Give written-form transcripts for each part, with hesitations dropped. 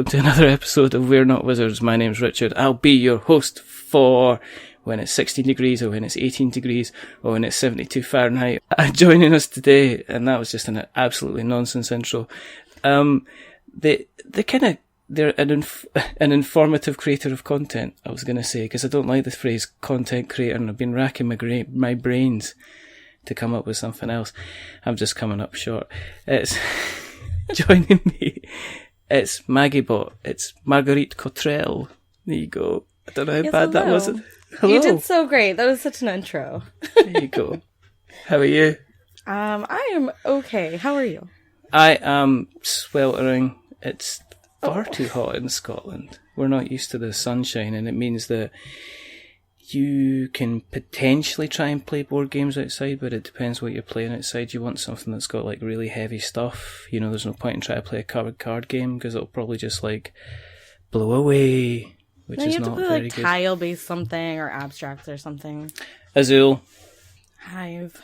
welcome to another episode of We're Not Wizards. My name's Richard. I'll be your host for when it's 16 degrees or when it's 18 degrees or when it's 72 Fahrenheit. Joining us today, and that was just an absolutely nonsense intro. They're an informative creator of content, I was going to say, because I don't like the phrase content creator, and I've been racking my brains to come up with something else. I'm just coming up short. It's joining me. It's Maggibot. It's Marguerite Cottrell. There you go. I don't know how bad that was. Hello. You did so great. That was such an intro. There you go. How are you? I am okay. How are you? I am sweltering. It's far too hot in Scotland. We're not used to the sunshine, and it means that you can potentially try and play board games outside, but it depends what you're playing outside. You want something that's got like really heavy stuff. You know, there's no point in trying to play a card game because it'll probably just like blow away, which is not very good. You have to play like tile-based something or abstracts or something. Azul. Hive.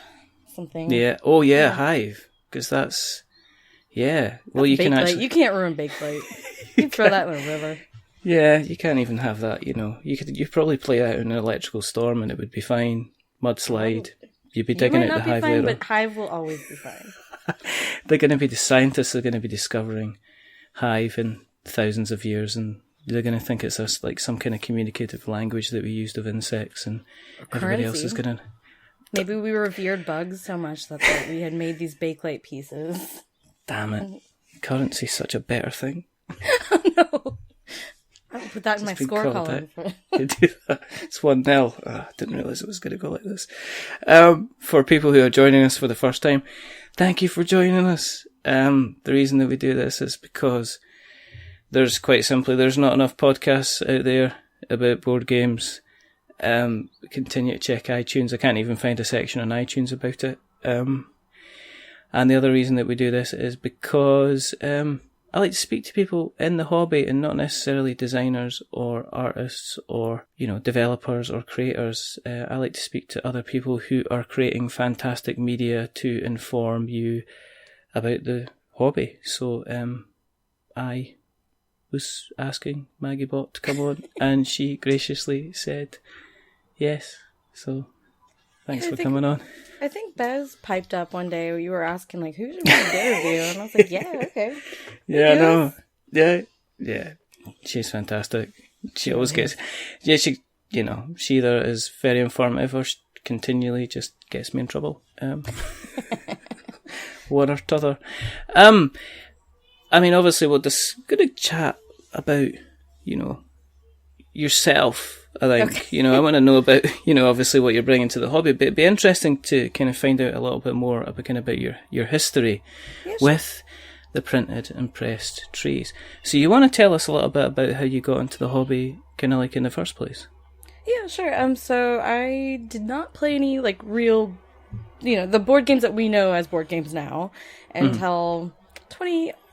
Something. Yeah. Oh yeah, Hive. Because that's... Yeah. Well, that's you can actually... You can't ruin Bakelite. You can throw that in the river. Yeah, you can't even have that, you know. You'd probably play out in an electrical storm and it would be fine. Mudslide. You'd be digging out the Hive later. But Hive will always be fine. The scientists are going to be discovering Hive in thousands of years, and they're going to think it's us, like some kind of communicative language that we used of insects, and everybody else is going to... Maybe we revered bugs so much that we had made these Bakelite pieces. Damn it. Currency's such a better thing. Oh, no. I'll put that in my score column. It's 1-0. I didn't realise it was going to go like this. For people who are joining us for the first time, thank you for joining us. The reason that we do this is because there's not enough podcasts out there about board games. Continue to check iTunes. I can't even find a section on iTunes about it. And the other reason that we do this is because I like to speak to people in the hobby and not necessarily designers or artists or, you know, developers or creators. I like to speak to other people who are creating fantastic media to inform you about the hobby. So I was asking Maggibot to come on and she graciously said yes. So thanks for coming on. I think Bez piped up one day where you were asking, like, who should we interview? And I was like, yeah, okay. Yeah, no. Yeah. She's fantastic. She always gets... Yeah, she either is very informative or she continually just gets me in trouble. One or t'other. I mean, obviously, we're just going to chat about, you know, yourself. I think, okay. You know, I want to know about, you know, obviously what you're bringing to the hobby, but it'd be interesting to kind of find out a little bit more about your history with the printed and pressed trees. So you want to tell us a little bit about how you got into the hobby, kind of like in the first place? Yeah, sure. So I did not play any like real, you know, the board games that we know as board games now until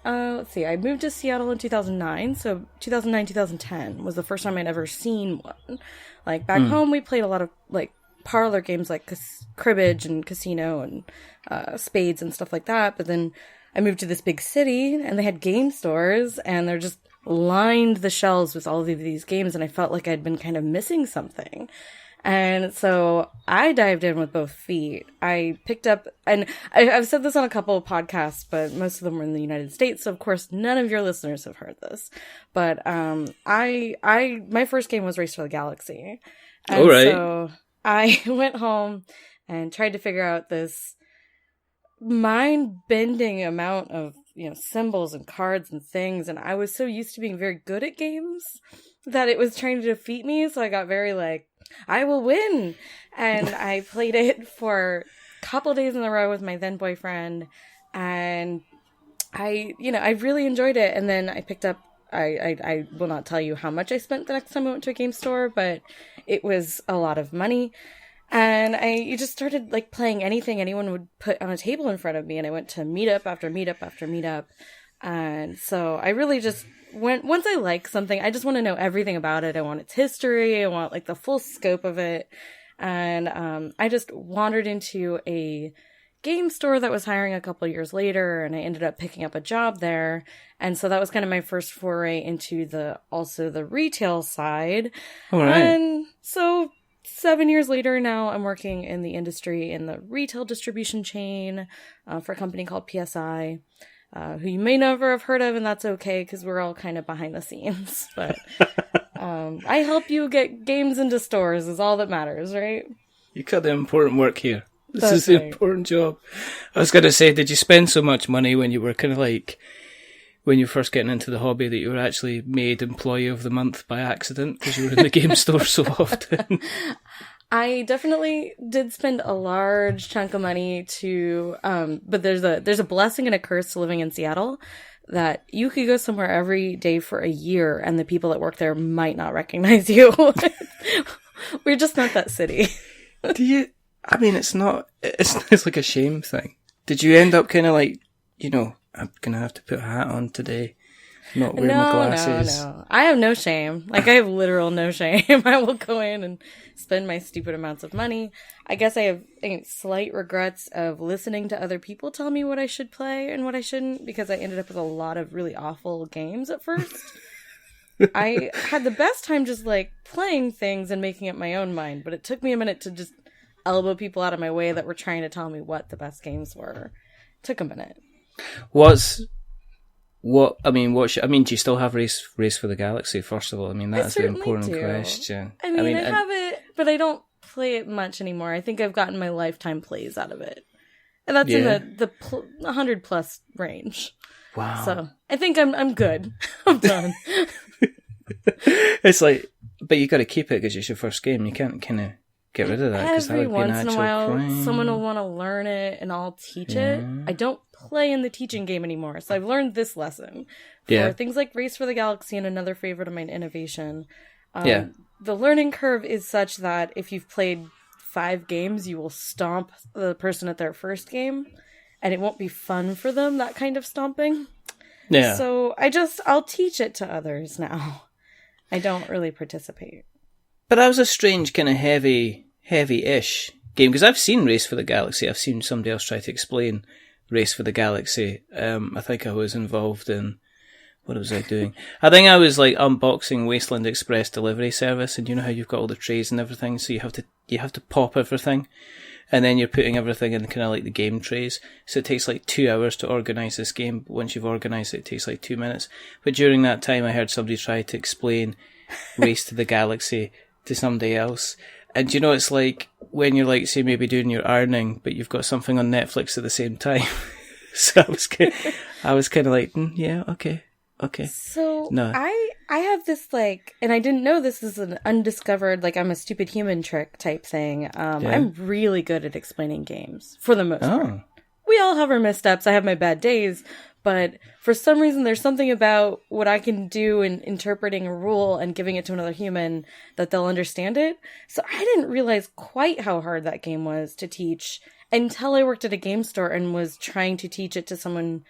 I moved to Seattle in 2009, so 2009, 2010 was the first time I'd ever seen one. Like, back home, we played a lot of, like, parlor games like cribbage and casino and spades and stuff like that, but then I moved to this big city, and they had game stores, and they're just lined the shelves with all of these games, and I felt like I'd been kind of missing something. And so I dived in with both feet. I picked up, and I've said this on a couple of podcasts, but most of them were in the United States, so of course none of your listeners have heard this. But my first game was Race for the Galaxy. And all right. So I went home and tried to figure out this mind-bending amount of, you know, symbols and cards and things, and I was so used to being very good at games that it was trying to defeat me, so I got very like, I will win. And I played it for a couple days in a row with my then boyfriend, and I really enjoyed it. And then I picked up, I will not tell you how much I spent the next time I went to a game store, but it was a lot of money. And you just started like playing anything anyone would put on a table in front of me, and I went to meetup after meetup after meetup. And so I really just once I like something, I just want to know everything about it. I want its history. I want like the full scope of it. And I just wandered into a game store that was hiring a couple years later, and I ended up picking up a job there. And so that was kind of my first foray into the retail side. All right. And so 7 years later now, I'm working in the industry in the retail distribution chain for a company called PSI. Who you may never have heard of, and that's okay, because we're all kind of behind the scenes. But I help you get games into stores is all that matters, right? You got the important work here. This That's is the right. important job. I was going to say, did you spend so much money when you were kind of like, when you were first getting into the hobby, that you were actually made Employee of the Month by accident because you were in the game store so often? I definitely did spend a large chunk of money to, but there's a blessing and a curse to living in Seattle, that you could go somewhere every day for a year and the people that work there might not recognize you. We're just not that city. Do you? I mean, it's like a shame thing. Did you end up kind of like, I'm going to have to put a hat on today? Not wearing my glasses. No. I have no shame. Like, I have literal no shame. I will go in and spend my stupid amounts of money. I guess I have slight regrets of listening to other people tell me what I should play and what I shouldn't, because I ended up with a lot of really awful games at first. I had the best time just, like, playing things and making up my own mind, but it took me a minute to just elbow people out of my way that were trying to tell me what the best games were. It took a minute. Do you still have Race for the Galaxy, first of all? I mean, that's the important question. I have it, but I don't play it much anymore. I think I've gotten my lifetime plays out of it. And that's in the 100 plus range. Wow. So I think I'm good. I'm done. It's like, but you got to keep it because it's your first game. You can't kind of get rid of that. Every once in a while, someone will want to learn it and I'll teach it. I don't play in the teaching game anymore, so I've learned this lesson. For things like Race for the Galaxy and another favorite of mine, Innovation. The learning curve is such that if you've played 5 games, you will stomp the person at their first game, and it won't be fun for them, that kind of stomping. Yeah. So I'll teach it to others now. I don't really participate. But that was a strange kind of heavy-ish game, because I've seen Race for the Galaxy. I've seen somebody else try to explain Race for the Galaxy. I think I was involved in, what was I doing? I think I was like unboxing Wasteland Express delivery service, and you know how you've got all the trays and everything, so you have to pop everything, and then you're putting everything in kind of like the game trays. So it takes like 2 hours to organise this game, but once you've organised it, it takes like 2 minutes. But during that time, I heard somebody try to explain Race to the Galaxy to somebody else. And it's like when you're like, say, maybe doing your ironing, but you've got something on Netflix at the same time. So I was kind of like, yeah, okay. So no. I have this like, and I didn't know this is an undiscovered, like I'm a stupid human trick type thing. I'm really good at explaining games for the most part. We all have our missteps. I have my bad days, but for some reason there's something about what I can do in interpreting a rule and giving it to another human that they'll understand it. So I didn't realize quite how hard that game was to teach until I worked at a game store and was trying to teach it to someone,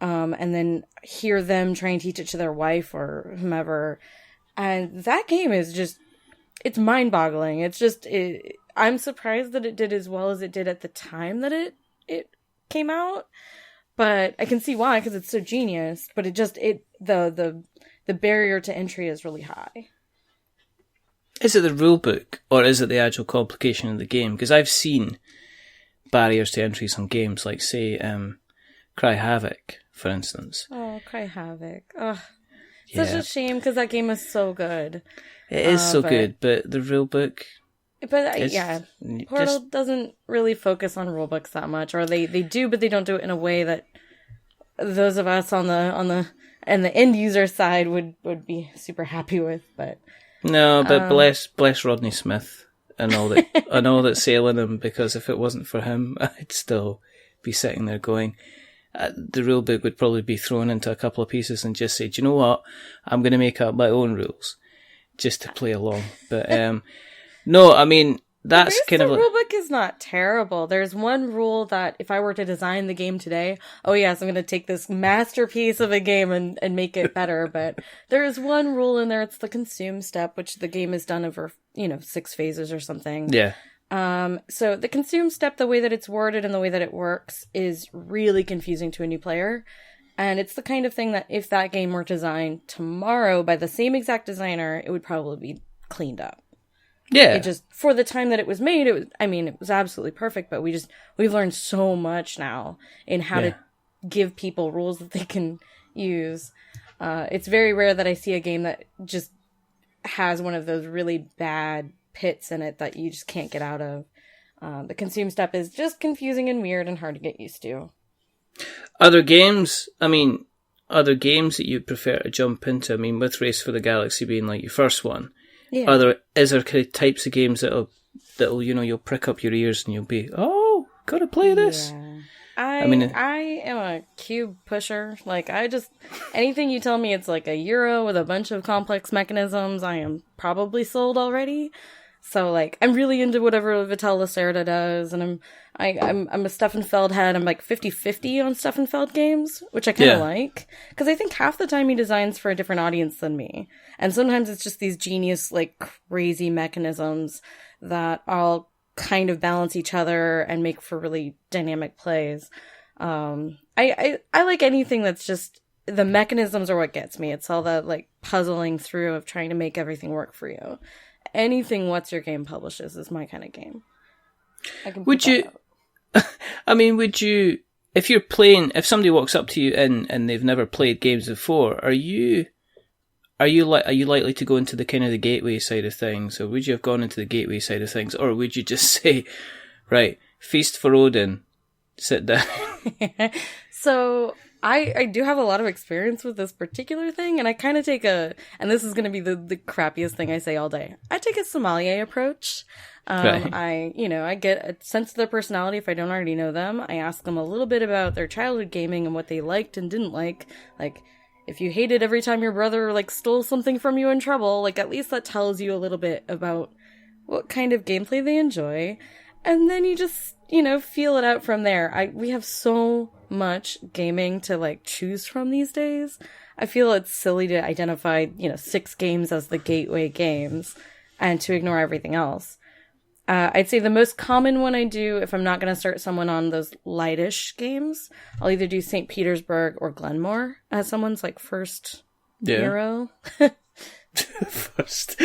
and then hear them try and teach it to their wife or whomever. And that game is just, it's mind-boggling. It's just, I'm surprised that it did as well as it did at the time that it came out. But I can see why, because it's so genius. But the barrier to entry is really high. Is it the rule book, or is it the actual complication of the game? Because I've seen barriers to entry on games, like, say, Cry Havoc, for instance. Oh, Cry Havoc. Ugh. Such a shame, because that game is so good. It is so good, but the rule book... But Portal doesn't really focus on rulebooks that much, or they do, but they don't do it in a way that those of us on the end user side would be super happy with. But no, but bless Rodney Smith and all that sailing him, because if it wasn't for him, I'd still be sitting there going, the rulebook would probably be thrown into a couple of pieces and just say, do you know what? I'm going to make up my own rules just to play along. But no, I mean, that's kind of... The rulebook is not terrible. There's one rule that if I were to design the game today, oh yes, I'm going to take this masterpiece of a game and make it better. But there is one rule in there. It's the consume step, which the game is done over, 6 phases or something. Yeah. So the consume step, the way that it's worded and the way that it works is really confusing to a new player. And it's the kind of thing that if that game were designed tomorrow by the same exact designer, it would probably be cleaned up. Yeah. It just, for the time that it was made, it was absolutely perfect, but we've learned so much now in how to give people rules that they can use. It's very rare that I see a game that just has one of those really bad pits in it that you just can't get out of. The consume step is just confusing and weird and hard to get used to. Other games that you prefer to jump into? I mean, with Race for the Galaxy being like your first one, is there kind of types of games that'll you'll prick up your ears and you'll be, oh, gotta play this? Yeah. I am a cube pusher. Like, anything you tell me it's like a Euro with a bunch of complex mechanisms, I am probably sold already. So, like, I'm really into whatever Vital Lacerda does, and I'm a Steffenfeld head. I'm like 50-50 on Steffenfeld games, which I kind of like. Because I think half the time he designs for a different audience than me. And sometimes it's just these genius, like, crazy mechanisms that all kind of balance each other and make for really dynamic plays. I like anything that's just, the mechanisms are what gets me. It's all that, like, puzzling through of trying to make everything work for you. Anything What's Your Game publishes is my kind of game. Would you, if somebody walks up to you and they've never played games before, are you likely to go into the kind of the gateway side of things, or would you have gone into the gateway side of things, or would you just say, right, feast for Odin, sit down? So I do have a lot of experience with this particular thing, and I kind of take and this is going to be the crappiest thing I say all day, I take a sommelier approach. Right. I get a sense of their personality if I don't already know them. I ask them a little bit about their childhood gaming and what they liked and didn't like. Like, if you hated every time your brother, like, stole something from you in trouble, like, at least that tells you a little bit about what kind of gameplay they enjoy. And then you just, feel it out from there. We have so much gaming to, like, choose from these days. I feel it's silly to identify, 6 games as the gateway games and to ignore everything else. I'd say the most common one I do, if I'm not going to start someone on those lightish games, I'll either do St. Petersburg or Glenmore as someone's, like, first Euro. Baby's first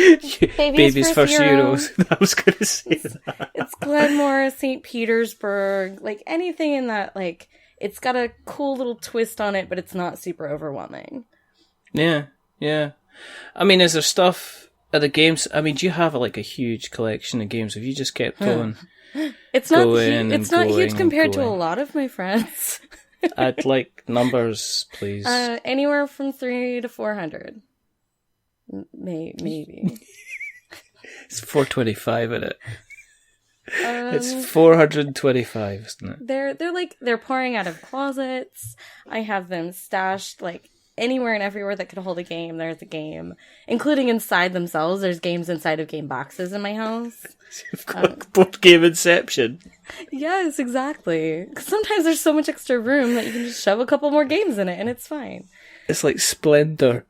Euros. I was going to say that. It's Glenmore, St. Petersburg, like, anything in that, like, it's got a cool little twist on it, but it's not super overwhelming. Yeah. I mean, is there stuff... Are the games, I mean, do you have like a huge collection of games? Have you just kept going? It's not huge compared to a lot of my friends. I'd like numbers, please. Anywhere from 300 to 400. Maybe. It's 425 in it. It's 425, isn't it? They're pouring out of closets. I have them stashed like anywhere and everywhere that could hold a game. There's a game, including inside themselves. There's games inside of game boxes in my house. You've got board game Inception. Yes, exactly. Sometimes there's so much extra room that you can just shove a couple more games in it, and it's fine. It's like Splendor.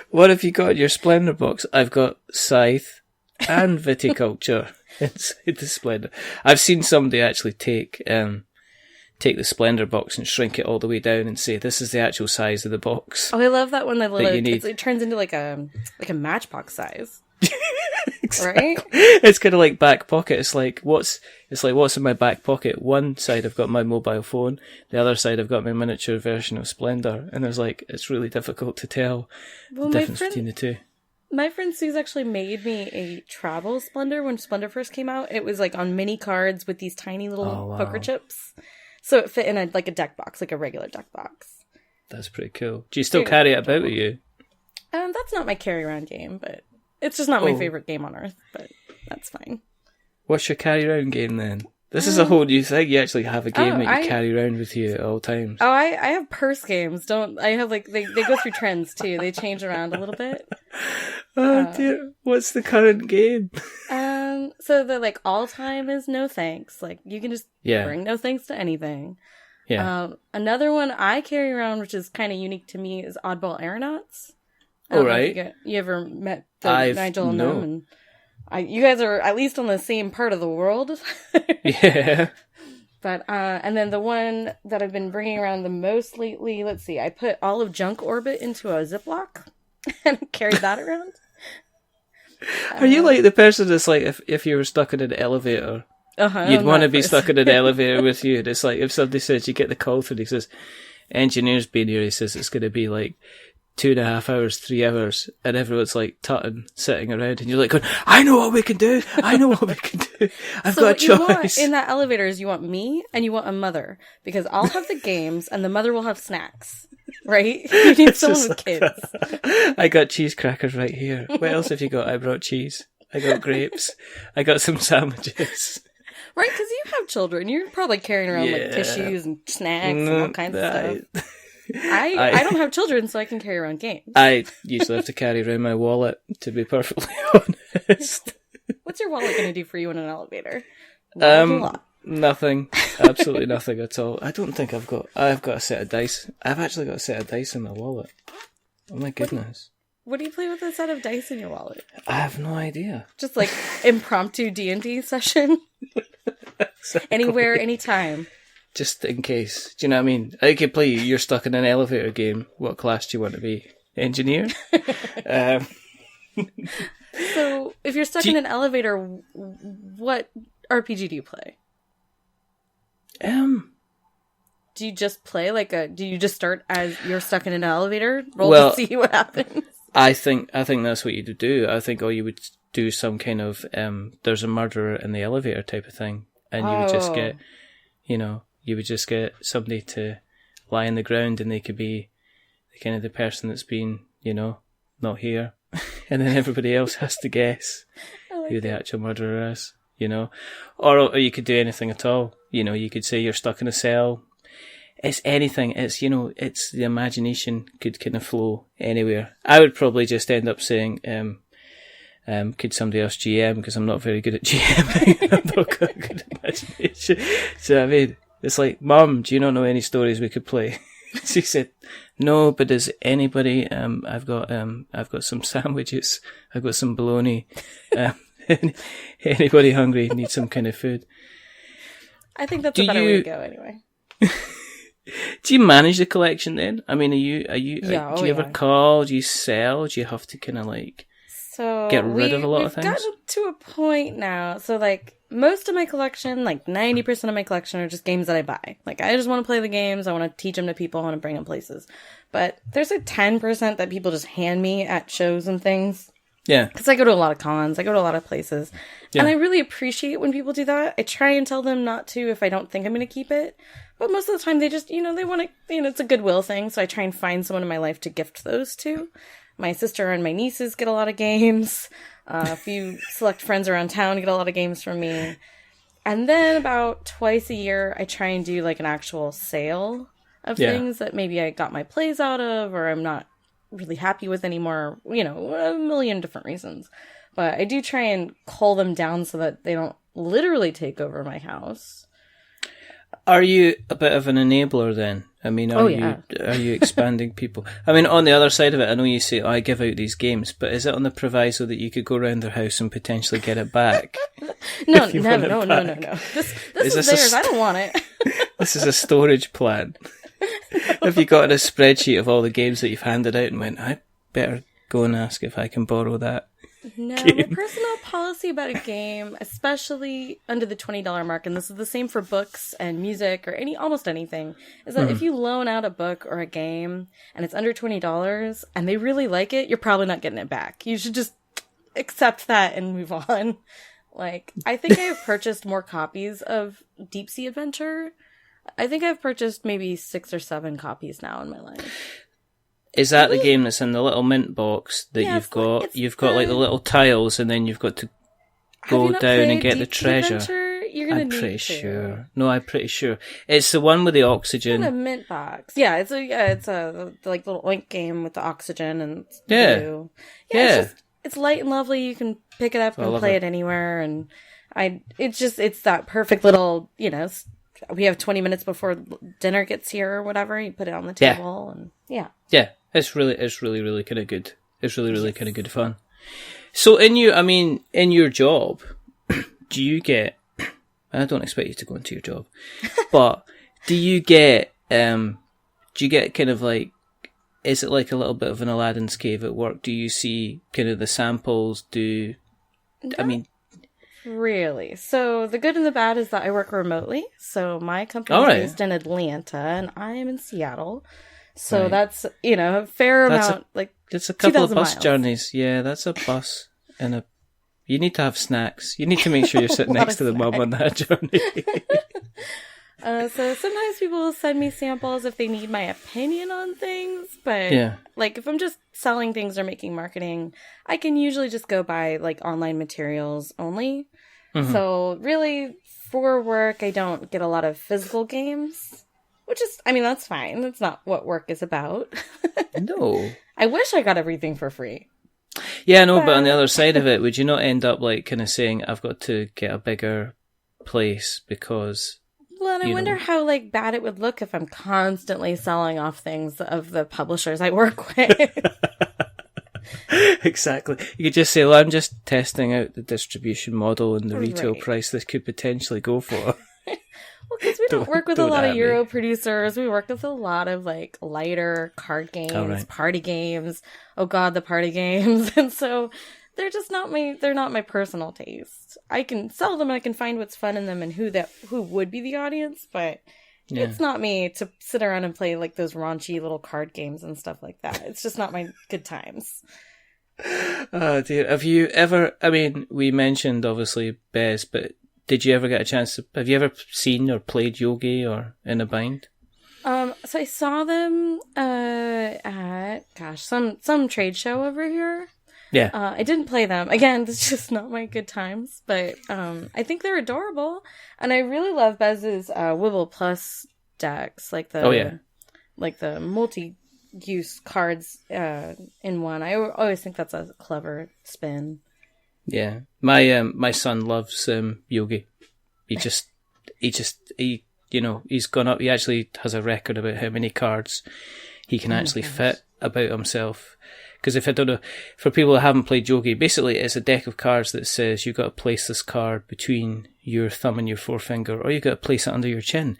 What have you got in your Splendor box? I've got Scythe and Viticulture inside the Splendor. I've seen somebody actually take the Splendor box and shrink it all the way down and say, this is the actual size of the box. Oh, I love that when it turns into like a matchbox size. Exactly. Right? It's kind of like back pocket. It's like what's in my back pocket? One side I've got my mobile phone, the other side I've got my miniature version of Splendor, and it's really difficult to tell the difference between the two. My friend Sue's actually made me a travel Splendor when Splendor first came out. It was like on mini cards with these tiny little poker chips. So it fit in a deck box, like a regular deck box. That's pretty cool. Do you still carry it about with you? That's not my carry-around game, but it's just not my favorite game on earth, but that's fine. What's your carry-around game then? This is a whole new thing. You actually have a game that you carry around with you at all times. Oh, I have purse games. I have they go through trends too. They change around a little bit. Oh dear. What's the current game? So the all time is No Thanks. Like you can just bring No Thanks to anything. Yeah. Another one I carry around, which is kind of unique to me, is Oddball Aeronauts. Oh right. You ever met Nigel and them? you guys are at least on the same part of the world. Yeah. But, and then the one that I've been bringing around the most lately, let's see, I put all of Junk Orbit into a Ziploc and carried that around. Are you like the person that's like, if you were stuck in an elevator, you'd want to be stuck in an elevator with you? And it's like, if somebody says, you get the call through, he says, engineer's been here, he says it's going to be like 2.5 hours, 3 hours, and everyone's like tutting, sitting around, and you're like going, I know what we can do, I've got a choice. So what you want in that elevator is you want me and you want a mother, because I'll have the games and the mother will have snacks, right? You need someone with kids. I got cheese crackers right here. What else have you got? I brought cheese. I got grapes. I got some sandwiches. Right, because you have children. You're probably carrying around like tissues and snacks and all kinds of stuff. I don't have children, so I can carry around games. I usually have to carry around my wallet, to be perfectly honest. What's your wallet going to do for you in an elevator? Not a lot. Nothing. Absolutely nothing at all. I don't think I've got a set of dice. I've actually got a set of dice in my wallet. Oh my goodness. What do you play with a set of dice in your wallet? I have no idea. Just like impromptu D&D session? Exactly. Anywhere, anytime. Just in case. Do you know what I mean? I could play you're stuck in an elevator game. What class do you want to be? Engineer? So, if you're stuck in an elevator, what RPG do you play? Do you just play do you just start as you're stuck in an elevator? Roll to see what happens? I think that's what you do. I think you would do some kind of, there's a murderer in the elevator type of thing. And you would just get, you would just get somebody to lie on the ground and they could be the person that's been, not here. And then everybody else has to guess who the actual murderer is, Or you could do anything at all. You could say you're stuck in a cell. It's anything. It's, it's the imagination could kind of flow anywhere. I would probably just end up saying, could somebody else GM, because I'm not very good at GMing. I've not got good imagination. So I mean, it's like, Mum, do you not know any stories we could play? She said, no, but does anybody, I've got some sandwiches, I've got some bologna, anybody hungry need some kind of food? I think that's a better way to go anyway. Do you manage the collection then? I mean, do you ever call, do you sell, do you have to kind of get rid of a lot of things? We've gotten to a point now, so most of my collection, 90% of my collection are just games that I buy. I just want to play the games, I want to teach them to people, I want to bring them places. But there's a 10% that people just hand me at shows and things. Yeah. Because I go to a lot of cons, I go to a lot of places. Yeah. And I really appreciate when people do that. I try and tell them not to if I don't think I'm going to keep it. But most of the time they just, they want to, it's a goodwill thing. So I try and find someone in my life to gift those to. My sister and my nieces get a lot of games. A few select friends around town get a lot of games from me. And then about twice a year, I try and do an actual sale of things that maybe I got my plays out of or I'm not really happy with anymore. A million different reasons. But I do try and cull them down so that they don't literally take over my house. Are you a bit of an enabler then? I mean, are you expanding people? I mean, on the other side of it, I know you say, I give out these games, but is it on the proviso that you could go around their house and potentially get it back? No. This is theirs. I don't want it. This is a storage plan. Have you got a spreadsheet of all the games that you've handed out and went, I better go and ask if I can borrow that? No, my personal policy about a game, especially under the $20 mark, and this is the same for books and music or almost anything, is that if you loan out a book or a game and it's under $20 and they really like it, you're probably not getting it back. You should just accept that and move on. I think I have purchased more copies of Deep Sea Adventure. I think I've purchased maybe 6 or 7 copies now in my life. Is that the game that's in the little mint box that you've got? You've got the little tiles, and then you've got to go down and get the treasure. You're gonna I'm pretty sure. No, I'm pretty sure it's the one with the oxygen. It's in a mint box. Yeah, it's a little oink game with the oxygen and blue. Yeah. It's light and lovely. You can pick it up and play it anywhere, and it's that perfect little we have 20 minutes before dinner gets here or whatever. You put it on the table and yeah. It's really kind of good. It's really kind of good fun. So in your job, do you get? I don't expect you to go into your job, but do you get kind of like? Is it like a little bit of an Aladdin's cave at work? Do you see kind of the samples? Really? So the good and the bad is that I work remotely. So my company is based in Atlanta and I am in Seattle. So that's, a fair amount, it's a couple of bus miles. journeys. Yeah, that's a bus and you need to have snacks. You need to make sure you're sitting next to the mum on that journey. So sometimes people will send me samples if they need my opinion on things, but if I'm just selling things or making marketing, I can usually just go by online materials only. Mm-hmm. So really for work, I don't get a lot of physical games, which is, that's fine. That's not what work is about. No. I wish I got everything for free. Yeah, no, but on the other side of it, would you not end up kind of saying, I've got to get a bigger place because... Well, and I wonder how bad it would look if I'm constantly selling off things of the publishers I work with. Exactly. You could just say, well, I'm just testing out the distribution model and the retail price this could potentially go for. Well, because we don't work with a lot of Euro producers. We work with a lot of lighter card games, party games. Oh God, the party games. And so they're just not my personal taste. I can sell them and I can find what's fun in them and who would be the audience, but it's not me to sit around and play those raunchy little card games and stuff like that. It's just not my good times. Oh dear. Have you ever, we mentioned obviously Bez, but did you ever get a chance have you ever seen or played Yogi or In a Bind? So I saw them at some trade show over here. Yeah. I didn't play them. Again, it's just not my good times, but I think they're adorable. And I really love Bez's Wibble Plus decks, the multi-use cards in one. I always think that's a clever spin. Yeah. My son loves Yogi. He's gone up. He actually has a record about how many cards he can actually fit about himself. Because if I don't know, for people that haven't played Yogi, basically it's a deck of cards that says you've got to place this card between your thumb and your forefinger, or you've got to place it under your chin,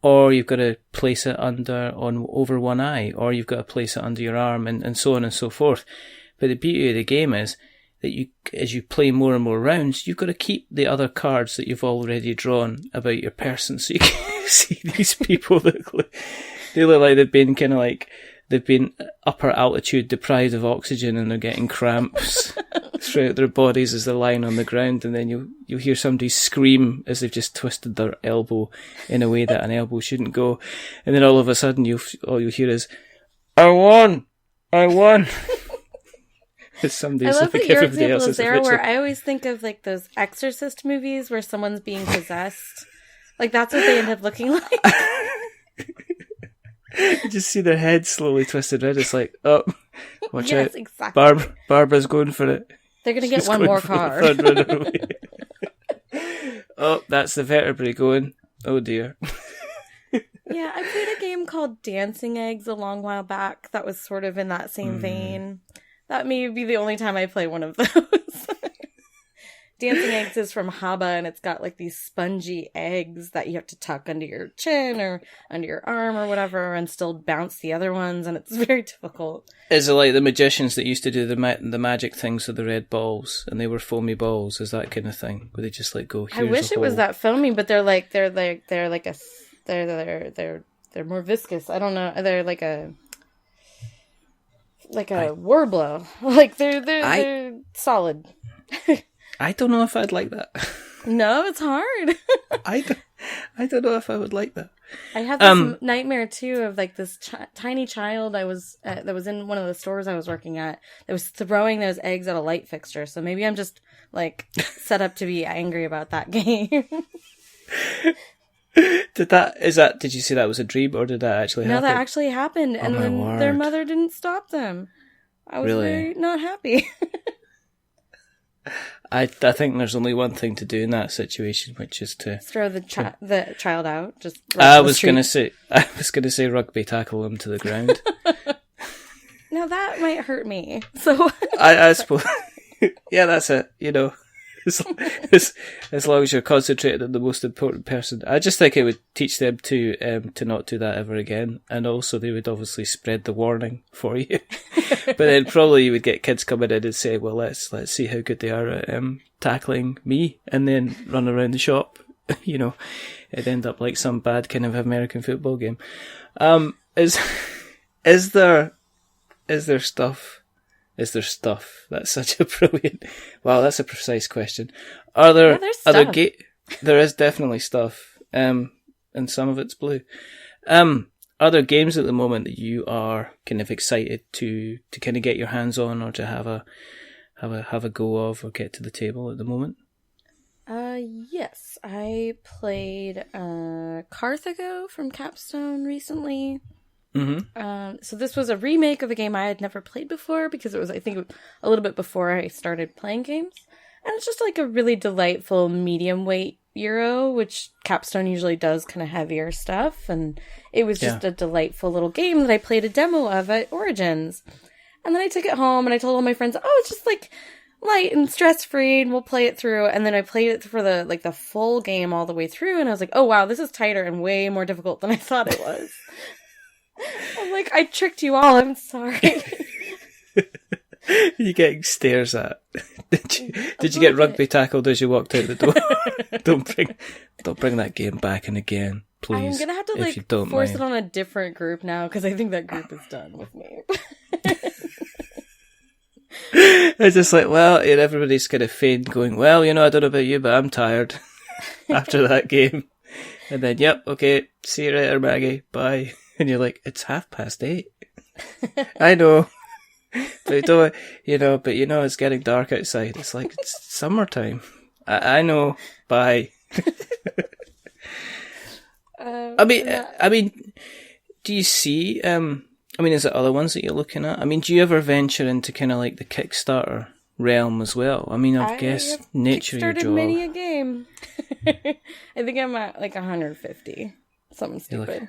or you've got to place it over one eye, or you've got to place it under your arm, and so on and so forth. But the beauty of the game is that as you play more and more rounds, you've got to keep the other cards that you've already drawn about your person. So you can see these people that they look like they've been they've been upper altitude deprived of oxygen and they're getting cramps throughout their bodies as they're lying on the ground, and then you'll hear somebody scream as they've just twisted their elbow in a way that an elbow shouldn't go, and then all of a sudden all you'll hear is, I won! As somebody's I love that your example is there, official. where I always think of those Exorcist movies where someone's being possessed. That's what they end up looking like. You just see their head slowly twisted around. It's like, oh, watch out. Exactly. Barbara's going for it. They're going to get one more card. Oh, that's the vertebrae going. Oh, dear. Yeah, I played a game called Dancing Eggs a long while back that was sort of in that same vein. That may be the only time I play one of those. Dancing Eggs is from Haba, and it's got these spongy eggs that you have to tuck under your chin or under your arm or whatever and still bounce the other ones, and it's very difficult. Is it like the magicians that used to do the magic things with the red balls, and they were foamy balls? Is that kind of thing where they just go? I wish it was that foamy, but they're more viscous. I don't know. They're like a Warblow. They're solid. I don't know if I'd like that. No, it's hard. I don't know if I would like that. I had this nightmare too of this tiny child that was in one of the stores I was working at that was throwing those eggs at a light fixture. So maybe I'm just set up to be angry about that game. Did you say that was a dream, or did that actually happen? No, that actually happened, and then their mother didn't stop them. I was very not happy. I think there's only one thing to do in that situation, which is to throw the child out. Just I was gonna say rugby tackle him to the ground. Now that might hurt me. So I suppose Yeah, that's it. As, as long as you're concentrated on the most important person. I just think it would teach them to not do that ever again. And also they would obviously spread the warning for you. But then probably you would get kids coming in and say, well, let's see how good they are at tackling me, and then run around the shop. It'd end up like some bad kind of American football game. Is there stuff? Is there stuff? That's such a brilliant... Wow, that's a precise question. Are there other There is definitely stuff. And some of it's blue. Are there games at the moment that you are kind of excited to kind of get your hands on, or to have a go of, or get to the table at the moment? Yes. I played Carthago from Capstone recently. Mm-hmm. So this was a remake of a game I had never played before, because it was, I think, a little bit before I started playing games. And it's just like a really delightful medium weight Euro, which Capstone usually does kind of heavier stuff. And it was just a delightful little game that I played a demo of at Origins. And then I took it home and I told all my friends, oh, it's just like light and stress-free, and we'll play it through. And then I played it for the full game all the way through, and I was like, oh wow, this is tighter and way more difficult than I thought it was. I'm like, I tricked you all, I'm sorry. You getting stares at. Did you get rugby tackled as you walked out the door? Don't bring that game back in again, please. I'm gonna have to force it on a different group now, because I think that group is done with me. It's just like, well, and everybody's kind of feigned going, well, I don't know about you, but I'm tired after that game. And then, yep, okay, see you later, Maggie, bye. And you're like, it's 8:30. I know. But it's getting dark outside. It's like, it's summertime. I know, bye. I mean, do you see, is there other ones that you're looking at? I mean, do you ever venture into kind of like the Kickstarter realm as well? I mean, I guess nature of your job. Many a game. I think I'm at like 150. Something stupid.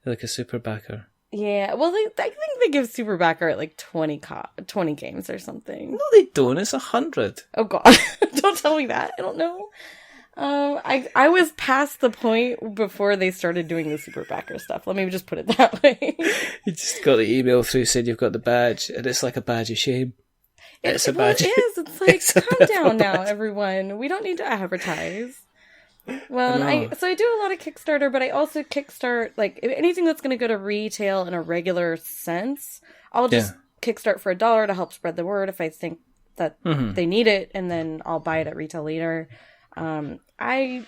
You're like a super backer. Yeah, well, I think they give super backer at like 20 games or something. No, they don't. It's 100. Oh God, don't tell me that. I don't know. I was past the point before they started doing the super backer stuff. Let me just put it that way. You just got the email through saying you've got the badge, and it's like a badge of shame. It's a badge. It is. It's like, calm down now, everyone. We don't need to advertise. Well, I do a lot of Kickstarter, but I also kickstart, like, anything that's going to go to retail in a regular sense. I'll just kickstart for $1 to help spread the word if I think that they need it, and then I'll buy it at retail later. I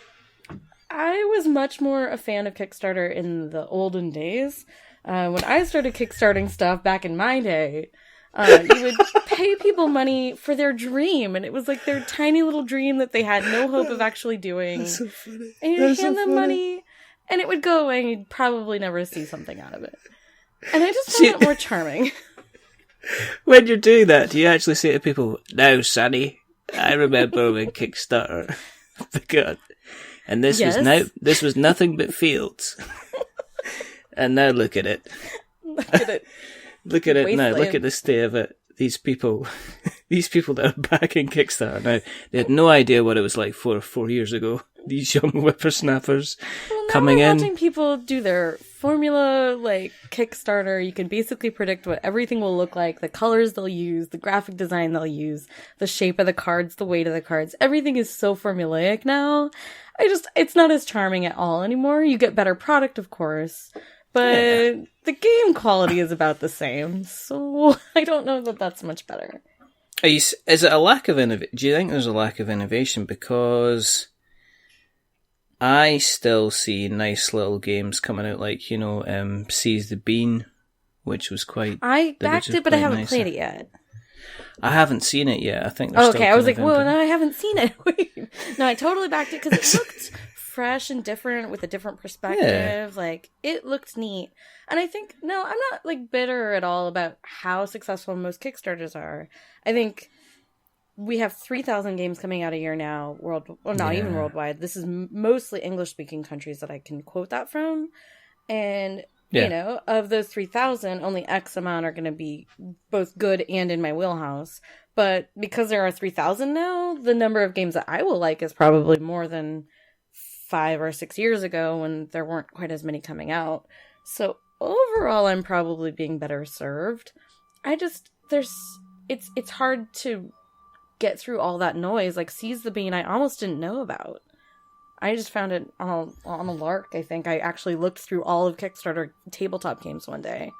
was much more a fan of Kickstarter in the olden days. When I started kickstarting stuff back in my day, you would pay people money for their dream, and it was like their tiny little dream that they had no hope of actually doing. That's so funny. And you'd hand them money, and it would go away, and you'd probably never see something out of it. And I just found it more charming. When you're doing that, do you actually say to people, "Now, Sonny, I remember when Kickstarter began, and this was nothing but fields, and now look at it." Look at it. Look at it now. Look at the state of it. These people that are backing Kickstarter now, they had no idea what it was like 4 years ago. These young whippersnappers coming in. Watching people do their formula, like Kickstarter, you can basically predict what everything will look like, the colors they'll use, the graphic design they'll use, the shape of the cards, the weight of the cards. Everything is so formulaic now. It's not as charming at all anymore. You get better product, of course. But the game quality is about the same, so I don't know that that's much better. Is it a lack of innovation? Do you think there's a lack of innovation? Because I still see nice little games coming out, like, Seize the Bean, which was quite... I backed it, but I haven't played it yet. I haven't seen it yet. I think there's okay, I was like, well, no, I haven't seen it. Wait. No, I totally backed it because it looked fresh and different with a different perspective. Yeah. Like, it looked neat. And I think, no, I'm not, like, bitter at all about how successful most Kickstarters are. I think we have 3,000 games coming out a year now, even worldwide. This is mostly English-speaking countries that I can quote that from. And, of those 3,000, only X amount are going to be both good and in my wheelhouse. But because there are 3,000 now, the number of games that I will like is probably more than 5 or 6 years ago when there weren't quite as many coming out. So overall, I'm probably being better served. It's hard to get through all that noise. Like Seize the Bean, I almost didn't know about. I just found it all on a lark, I think. I actually looked through all of Kickstarter tabletop games one day.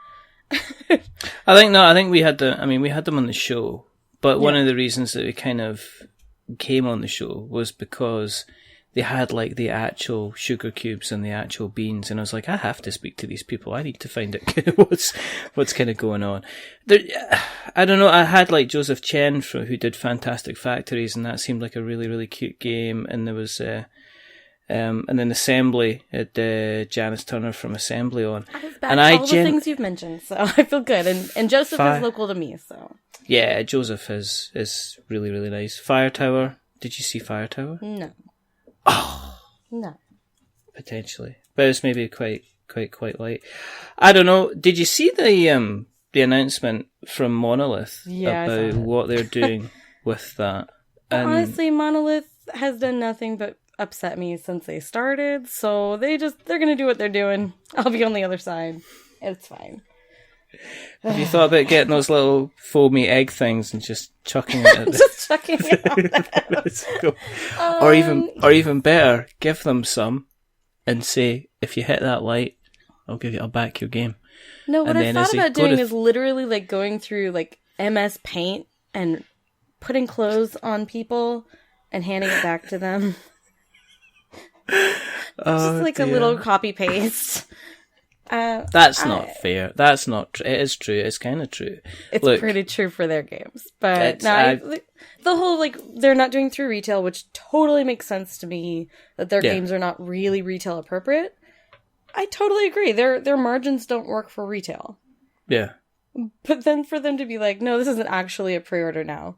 I think we had them on the show. But one of the reasons that we kind of came on the show was because they had like the actual sugar cubes and the actual beans, and I was like, I have to speak to these people. I need to find out what's kind of going on. I don't know. I had like Joseph Chen who did Fantastic Factories, and that seemed like a really, really cute game. And there was and then Assembly had Janice Turner from Assembly on. I was back to all the things you've mentioned, so I feel good. And Joseph is local to me, so. Yeah, Joseph is really, really nice. Fire Tower. Did you see Fire Tower? No. Oh. No. Potentially. But it's maybe quite light. I don't know. Did you see the announcement from Monolith about what they're doing with that? And honestly, Monolith has done nothing but upset me since they started, so they're gonna do what they're doing. I'll be on the other side. It's fine. Have you thought about getting those little foamy egg things and just chucking it at just chucking it Let's go. Or even better, give them some and say, if you hit that light, I'll back your game. No, what I thought about doing is literally like going through like MS Paint and putting clothes on people and handing it back to them. Just like a little copy paste. That's not fair. That's not. It is true. It's kind of true. It's pretty true for their games, but the whole like they're not doing through retail, which totally makes sense to me. That their games are not really retail appropriate. I totally agree. Their margins don't work for retail. Yeah. But then for them to be like, no, this isn't actually a pre-order now.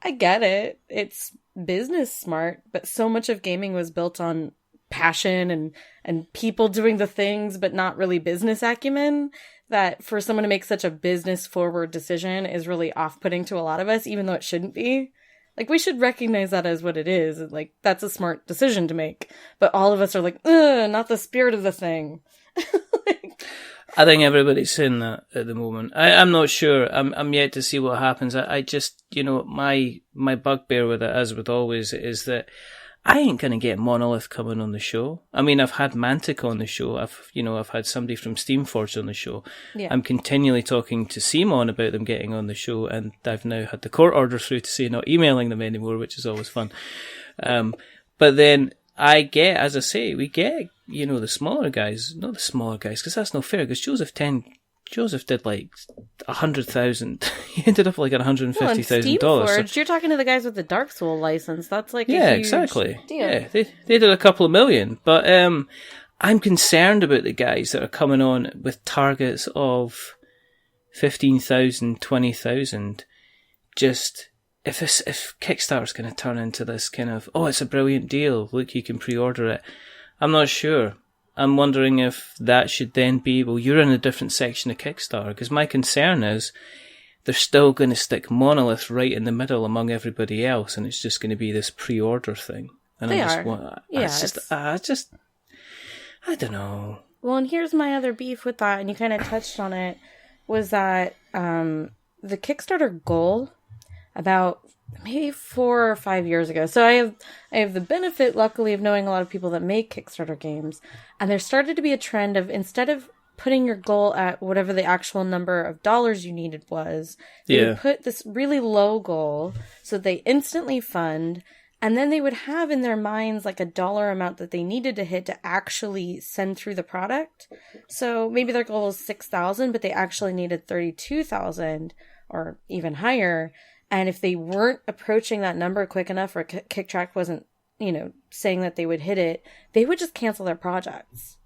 I get it. It's business smart, but so much of gaming was built on passion and people doing the things but not really business acumen, that for someone to make such a business forward decision is really off-putting to a lot of us, even though it shouldn't be. Like, we should recognize that as what it is. Like, that's a smart decision to make, but all of us are like, ugh, not the spirit of the thing. I think everybody's saying that at the moment. I'm not sure. I'm yet to see what happens. I just, my bugbear with it, as with always, is that I ain't going to get Monolith coming on the show. I mean, I've had Mantic on the show. I've had somebody from Steamforge on the show. Yeah. I'm continually talking to CMON about them getting on the show, and I've now had the court order through to say not emailing them anymore, which is always fun. But then as I say, we get, the smaller guys, not the smaller guys, because that's not fair, because Joseph did like 100,000. He ended up like $150,000. Steamforge, you're talking to the guys with the Dark Soul license. That's like a huge exactly. deal. Yeah, they did a couple of million. But I'm concerned about the guys that are coming on with targets of 15,000, 20,000. Just if Kickstarter's going to turn into this kind of, it's a brilliant deal, look, you can pre-order it. I'm not sure. I'm wondering if that should then be, well, you're in a different section of Kickstarter, because my concern is they're still going to stick Monolith right in the middle among everybody else, and it's just going to be this pre-order thing. And I don't know. Well, and here's my other beef with that, and you kind of touched on it, was that the Kickstarter goal about maybe 4 or 5 years ago. So I have the benefit, luckily, of knowing a lot of people that make Kickstarter games. And there started to be a trend of, instead of putting your goal at whatever the actual number of dollars you needed was, they would put this really low goal so they instantly fund. And then they would have in their minds like a dollar amount that they needed to hit to actually send through the product. So maybe their goal was 6,000, but they actually needed 32,000 or even higher. And if they weren't approaching that number quick enough, or Kicktrack wasn't, saying that they would hit it, they would just cancel their projects.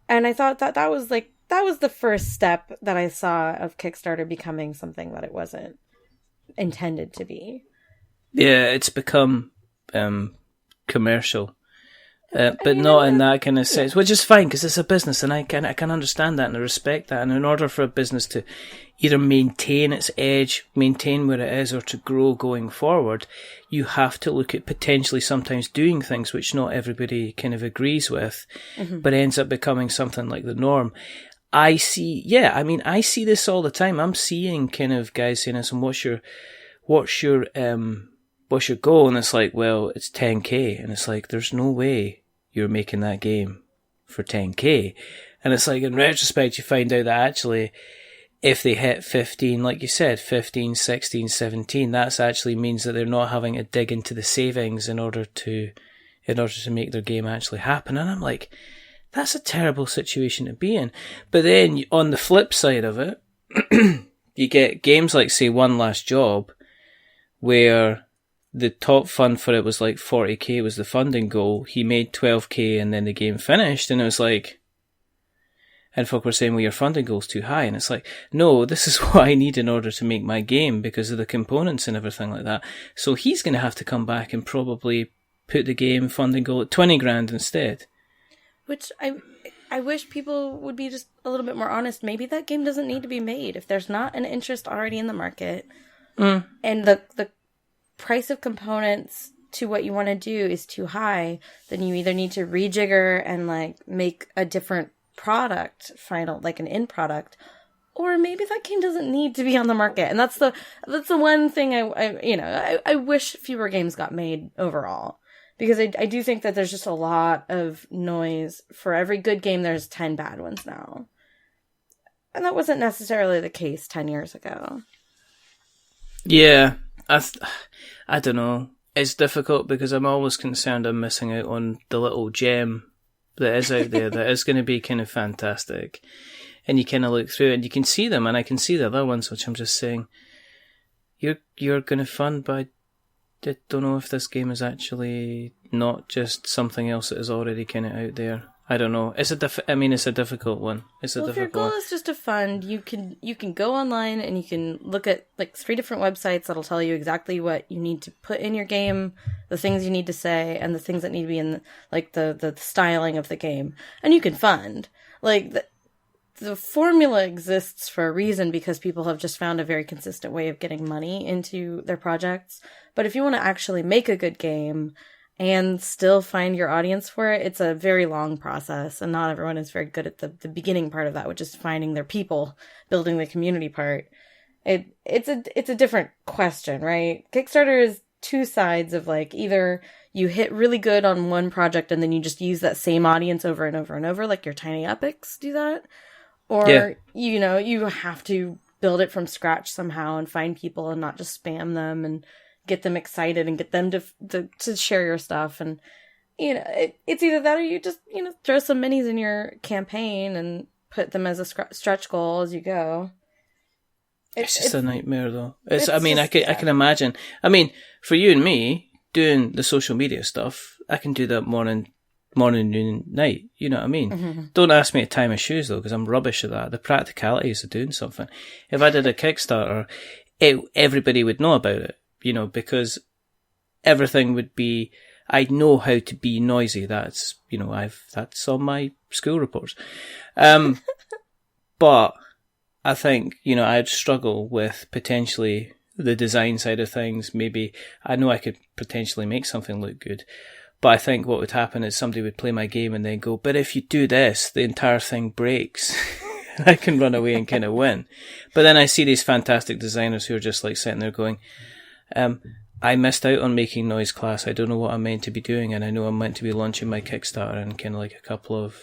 And I thought that was the first step that I saw of Kickstarter becoming something that it wasn't intended to be. Yeah, it's become commercial. But not in that kind of sense, which is fine because it's a business, and I can understand that and I respect that. And in order for a business to either maintain its edge, maintain where it is, or to grow going forward, you have to look at potentially sometimes doing things which not everybody kind of agrees with, but ends up becoming something like the norm. I see this all the time. I'm seeing kind of guys saying this, and what's your goal? And it's like, well, it's 10k, and it's like, there's no way you're making that game for 10k. And it's like, in retrospect, you find out that actually, if they hit 15, like you said, 15, 16, 17, that's actually means that they're not having to dig into the savings in order to make their game actually happen. And I'm like, that's a terrible situation to be in. But then on the flip side of it, you get games like, say, One Last Job, where the top fund for it was like 40k was the funding goal. He made 12k and then the game finished, and it was like, and folk were saying, well, your funding goal's too high. And it's like, no, this is what I need in order to make my game because of the components and everything like that. So he's going to have to come back and probably put the game funding goal at 20 grand instead. Which I wish people would be just a little bit more honest. Maybe that game doesn't need to be made. If there's not an interest already in the market, and the price of components to what you want to do is too high, then you either need to rejigger and like make a different product final, like an end product, or maybe that game doesn't need to be on the market. And that's the one thing I wish fewer games got made overall, because I do think that there's just a lot of noise. For every good game, there's 10 bad ones now, and that wasn't necessarily the case 10 years ago. Yeah, I don't know. It's difficult because I'm always concerned I'm missing out on the little gem that is out there that is going to be kind of fantastic. And you kind of look through it and you can see them, and I can see the other ones, which I'm just saying, you're going to fund, but I don't know if this game is actually not just something else that is already kind of out there. I don't know. It's a difficult one. If your goal is just to fund, you can go online and you can look at like 3 different websites that'll tell you exactly what you need to put in your game, the things you need to say, and the things that need to be in the styling of the game, and you can fund. Like the formula exists for a reason, because people have just found a very consistent way of getting money into their projects. But if you want to actually make a good game and still find your audience for it, it's a very long process, and not everyone is very good at the beginning part of that, which is finding their people, building the community part. It's a different question, right? Kickstarter is 2 sides of like, either you hit really good on one project and then you just use that same audience over and over and over, like your tiny epics do that, or you have to build it from scratch somehow and find people and not just spam them and get them excited and get them to share your stuff. And, it's either that or you just, throw some minis in your campaign and put them as a stretch goal as you go. It's just a nightmare, though. I can imagine. I mean, for you and me, doing the social media stuff, I can do that morning, noon, night. You know what I mean? Mm-hmm. Don't ask me to tie my shoes, though, because I'm rubbish at that. The practicalities of doing something. If I did a Kickstarter, everybody would know about it. Because everything would be, I know how to be noisy. That's, that's on my school reports. But I think, I'd struggle with potentially the design side of things. Maybe I know I could potentially make something look good, but I think what would happen is somebody would play my game and then go, but if you do this, the entire thing breaks. I can run away and kind of win. But then I see these fantastic designers who are just like sitting there going, I missed out on making Noise Class. I don't know what I'm meant to be doing, and I know I'm meant to be launching my Kickstarter in kind of like a couple of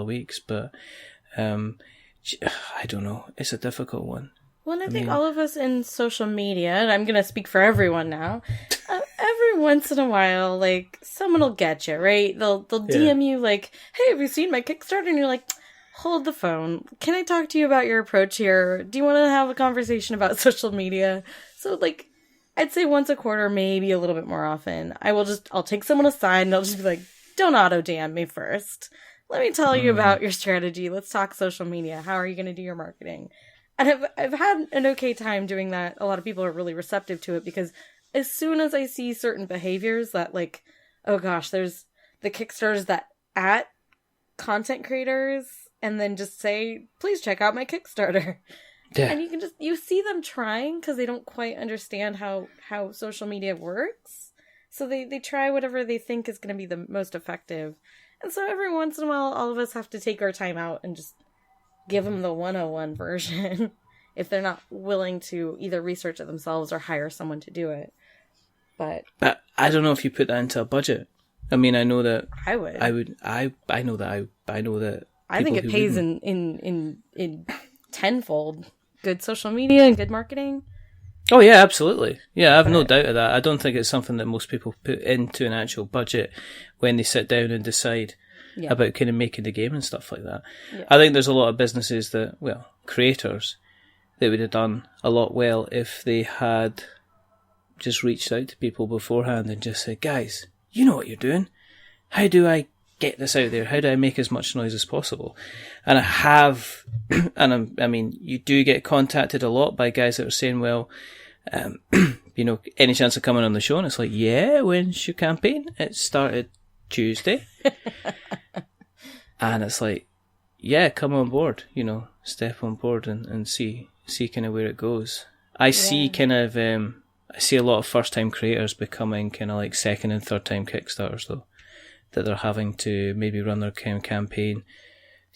weeks. But I don't know. It's a difficult one. Well, and I think all of us in social media, and I'm going to speak for everyone now, every once in a while, like, someone will get you, right? They'll DM you like, hey, have you seen my Kickstarter? And you're like, hold the phone. Can I talk to you about your approach here? Do you want to have a conversation about social media? So, like, I'd say once a quarter, maybe a little bit more often, I'll take someone aside and I'll just be like, don't auto DM me first. Let me tell you about your strategy. Let's talk social media. How are you going to do your marketing? And I've had an okay time doing that. A lot of people are really receptive to it, because as soon as I see certain behaviors that, like, oh gosh, there's the Kickstarters that at content creators and then just say, please check out my Kickstarter. Yeah. And you see them trying because they don't quite understand how social media works. So they try whatever they think is going to be the most effective. And so every once in a while, all of us have to take our time out and just give them the 101 version if they're not willing to either research it themselves or hire someone to do it. But I don't know if you put that into a budget. I mean, I know that I would. I know that. I think it pays in tenfold. Good social media and good marketing. Oh yeah, absolutely. Yeah, I've no doubt of that. I don't think it's something that most people put into an actual budget when they sit down and decide about kind of making the game and stuff like that. Yeah. I think there's a lot of businesses that, well, creators, that would have done a lot well if they had just reached out to people beforehand and just said, guys, you know what you're doing. How do I get this out there? How do I make as much noise as possible? And I have, and I mean, you do get contacted a lot by guys that are saying, well, you know, any chance of coming on the show? And it's like, yeah, when's your campaign? It started Tuesday. And it's like, yeah, come on board, you know, step on board and see kind of where it goes. I see kind of, I see a lot of first time creators becoming kind of like second and third time Kickstarters though, that they're having to maybe run their campaign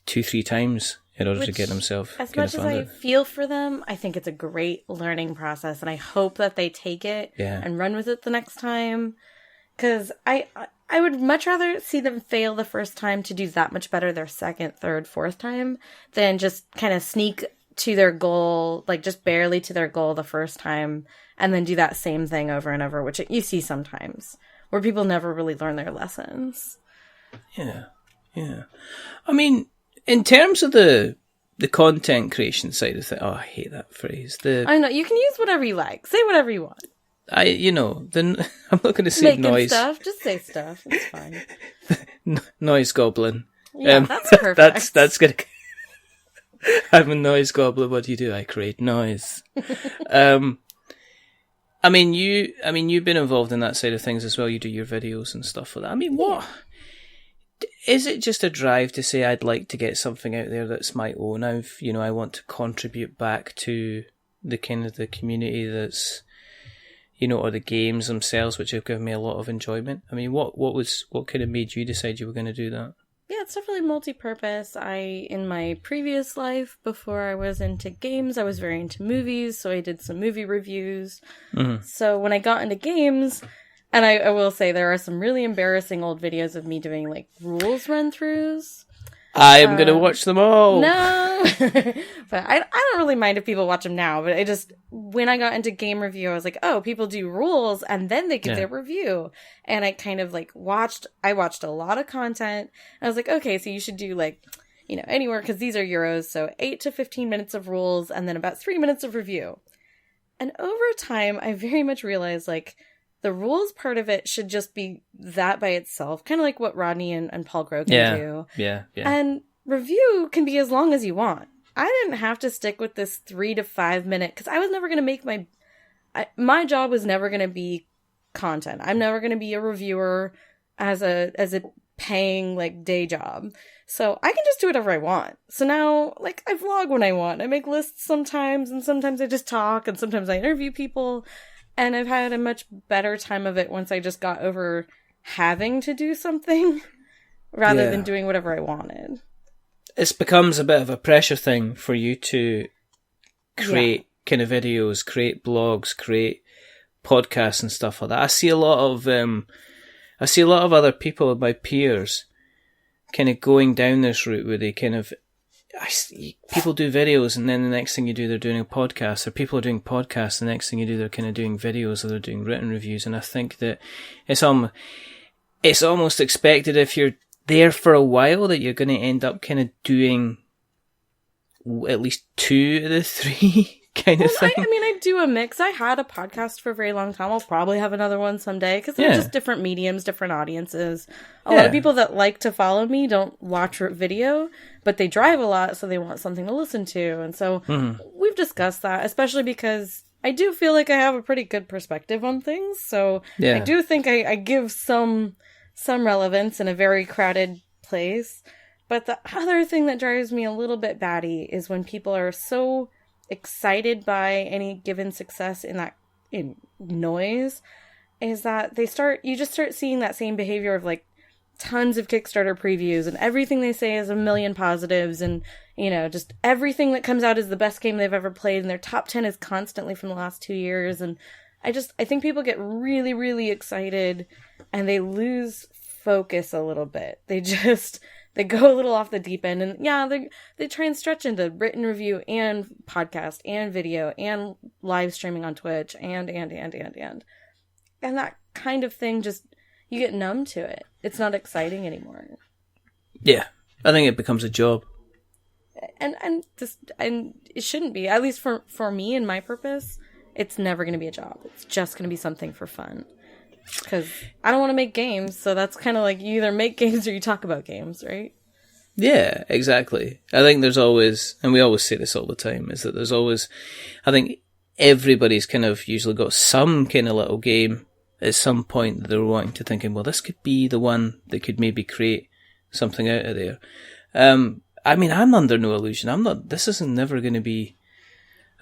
2-3 times in order to get themselves as much as I feel for them, I think it's a great learning process, and I hope that they take it and run with it the next time, because I would much rather see them fail the first time to do that much better their second, third, fourth time than just kind of sneak to their goal, like just barely to their goal the first time, and then do that same thing over and over, which you see sometimes, where people never really learn their lessons. Yeah. I mean, in terms of the content creation side of things, I hate that phrase. I know, you can use whatever you like. Say whatever you want. I'm not going to say Making noise. Stuff, just say stuff. It's fine. Noise goblin. Yeah, that's perfect. That's good. I'm a noise goblin. What do? I create noise. I mean, you've been involved in that side of things as well. You do your videos and stuff like that. I mean, what is it? Just a drive to say I'd like to get something out there that's my own. I want to contribute back to the kind of the community that's, or the games themselves, which have given me a lot of enjoyment. I mean, what kind of made you decide you were going to do that? Yeah, it's definitely multi-purpose. In my previous life, before I was into games, I was very into movies, so I did some movie reviews. Mm-hmm. So when I got into games, and I will say there are some really embarrassing old videos of me doing, like, rules run-throughs. I'm going to watch them all. No. But I don't really mind if people watch them now, but when I got into game review, I was like, oh, people do rules and then they give their review. And I kind of like watched a lot of content. I was like, okay, so you should do like, anywhere, because these are Euros. So 8 to 15 minutes of rules and then about 3 minutes of review. And over time, I very much realized like, the rules part of it should just be that by itself, kind of like what Rodney and Paul Groh can do. Yeah. And review can be as long as you want. I didn't have to stick with this 3 to 5 minute, because I was never going to make my job was never going to be content. I'm never going to be a reviewer as a paying like day job. So I can just do whatever I want. So now, like, I vlog when I want. I make lists sometimes, and sometimes I just talk, and sometimes I interview people. And I've had a much better time of it once I just got over having to do something rather than doing whatever I wanted. It becomes a bit of a pressure thing for you to create kind of videos, create blogs, create podcasts and stuff like that. I see a lot of other people, my peers, kind of going down this route where they kind of, people do videos and then the next thing you do, they're doing a podcast, or people are doing podcasts, the next thing you do, they're kind of doing videos, or they're doing written reviews. And I think that it's almost expected if you're there for a while that you're going to end up kind of doing at least 2 of the 3 kind of thing. I do a mix. I had a podcast for a very long time. I'll probably have another one someday, because they're just different mediums, different audiences. A lot of people that like to follow me don't watch video, but they drive a lot, so they want something to listen to. And so we've discussed that, especially because I do feel like I have a pretty good perspective on things. So I do think I give some some relevance in a very crowded place. But the other thing that drives me a little bit batty is when people are so excited by any given success in noise, is that you just start seeing that same behavior of like tons of Kickstarter previews and everything they say is a million positives, and just everything that comes out is the best game they've ever played, and their top 10 is constantly from the last 2 years. And I think people get really, really excited and they lose focus a little bit. They go a little off the deep end, and they try and stretch into written review and podcast and video and live streaming on Twitch and that kind of thing, just you get numb to it. It's not exciting anymore. Yeah, I think it becomes a job, and it shouldn't be. At least for me and my purpose, it's never going to be a job. It's just going to be something for fun. Because I don't want to make games, so that's kind of like you either make games or you talk about games, right? Yeah, exactly. I think there's always, and we always say this all the time, is that there's always, I think everybody's kind of usually got some kind of little game at some point that they're wanting to thinking, well, this could be the one that could maybe create something out of there. I mean, I'm under no illusion. This isn't never going to be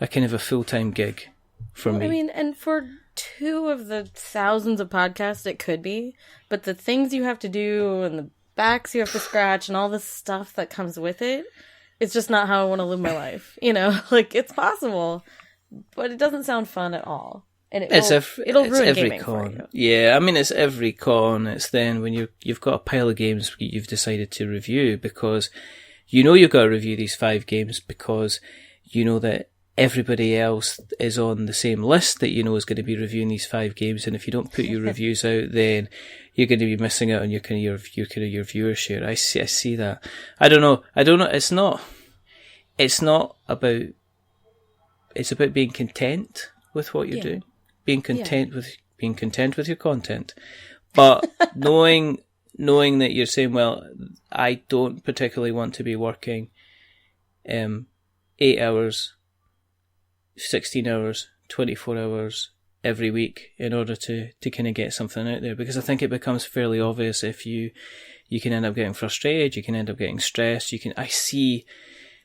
a kind of a full-time gig for me. I mean, and for 2 of the thousands of podcasts it could be, but the things you have to do and the backs you have to scratch and all the stuff that comes with it's just not how I want to live my life. Like, it's possible, but it doesn't sound fun at all. And it'll ruin gaming for you. Yeah, I mean, it's every con. It's then when you've got a pile of games you've decided to review, because you've got to review these 5 games because you know that everybody else is on the same list that is going to be reviewing these 5 games, and if you don't put your reviews out, then you're going to be missing out on your viewership. I see that. I don't know. It's about being content with what you do, being content with your content, but knowing that you're saying, well, I don't particularly want to be working 8 hours, 16 hours, 24 hours every week in order to kind of get something out there, because I think it becomes fairly obvious if you can end up getting frustrated, you can end up getting stressed, I see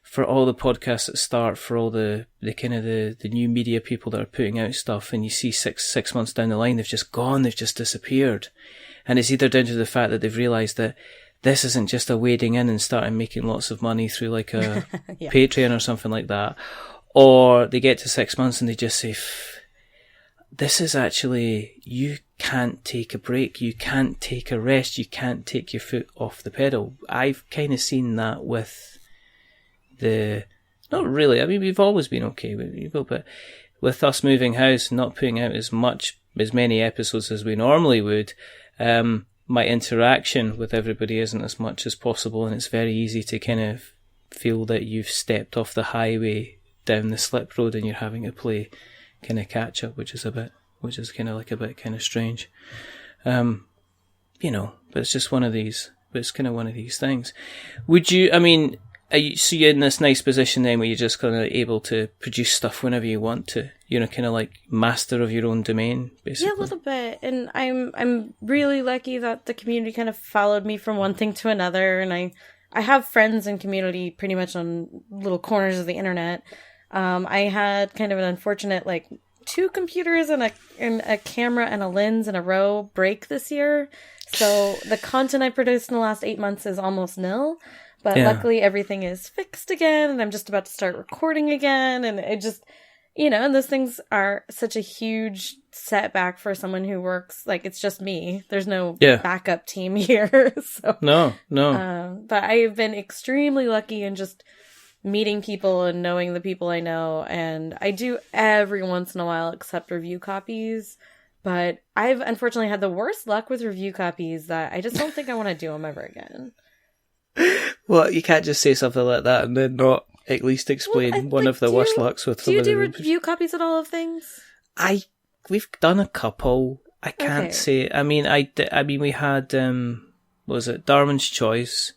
for all the podcasts that start, for all the kind of the new media people that are putting out stuff, and you see six months down the line, they've just gone, they've just disappeared. And it's either down to the fact that they've realised that this isn't just a wading in and starting making lots of money through like a Patreon or something like that, or they get to 6 months and they just say, this is actually, you can't take a break, you can't take a rest, you can't take your foot off the pedal. I've kind of seen that with not really, I mean, we've always been okay with people, but with us moving house and not putting out as many episodes as we normally would, my interaction with everybody isn't as much as possible, and it's very easy to kind of feel that you've stepped off the highway down the slip road and you're having to play kind of catch up, which is kind of like a bit kind of strange. But it's just one of these, but it's kind of one of these things. So you're in this nice position then where you're just kind of able to produce stuff whenever you want to, kind of like master of your own domain, basically. Yeah, a little bit. And I'm really lucky that the community kind of followed me from one thing to another. And I have friends in community pretty much on little corners of the internet. I had kind of an unfortunate, 2 computers and a camera and a lens in a row break this year. So the content I produced in the last 8 months is almost nil. But luckily everything is fixed again, and I'm just about to start recording again, and it just, and those things are such a huge setback for someone who works, it's just me. There's no backup team here. So No. But I've been extremely lucky in just meeting people and knowing the people I know, and I do every once in a while accept review copies, but I've unfortunately had the worst luck with review copies that I just don't think I want to do them ever again. Well, you can't just say something like that and then not at least explain one of the worst lucks with some of the Do you do review copies at all of things? We've done a couple. I can't say. I mean, we had was it Darwin's Choice,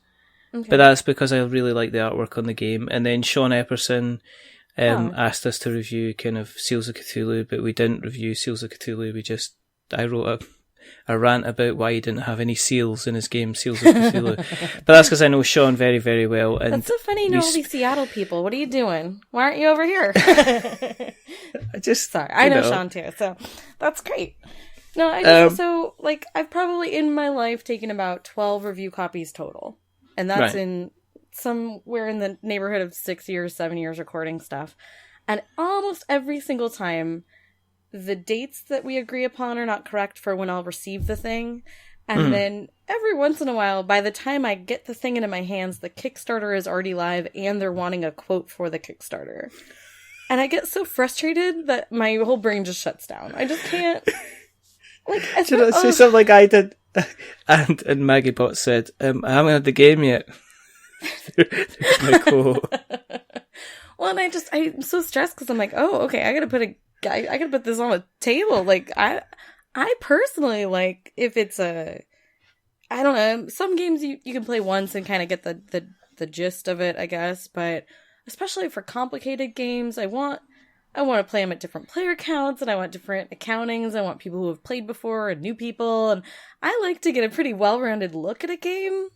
but that's because I really like the artwork on the game. And then Sean Epperson asked us to review kind of Seals of Cthulhu, but we didn't review Seals of Cthulhu. I wrote a rant about why he didn't have any seals in his game, Seals of Cthulhu. But that's because I know Sean very, very well. And that's so funny, you know all these Seattle people. What are you doing? Why aren't you over here? Sorry, I know Sean too, so that's great. No, I just also, like, I've probably in my life taken about 12 review copies total. And that's in somewhere in the neighborhood of 6 years, 7 years recording stuff. And almost every single time, the dates that we agree upon are not correct for when I'll receive the thing. And then every once in a while, by the time I get the thing into my hands, the Kickstarter is already live and they're wanting a quote for the Kickstarter. And I get so frustrated that my whole brain just shuts down. I just can't. Like, did I say something like I did? And Maggibot said, I haven't had the game yet. There's my quote. Well, and I'm so stressed because I'm like, oh, okay, I gotta put this on a table. Like, I personally, like, if it's I don't know, some games you can play once and kind of get the gist of it, I guess, but especially for complicated games, I want to play them at different player counts, and I want different accountings. I want people who have played before and new people, and I like to get a pretty well-rounded look at a game.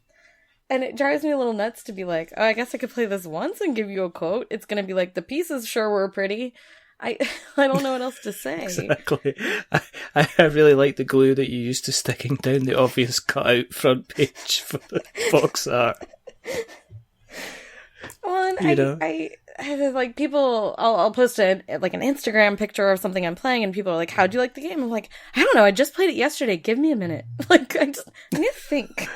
And it drives me a little nuts to be like, oh, I guess I could play this once and give you a quote. It's going to be like, the pieces sure were pretty. I don't know what else to say. Exactly. I really like the glue that you used to sticking down the obvious cut-out front page for the box art. Well, and I like people, I'll post an Instagram picture of something I'm playing, and people are like, how'd you like the game? I'm like, I don't know, I just played it yesterday, give me a minute. Like, I need to think.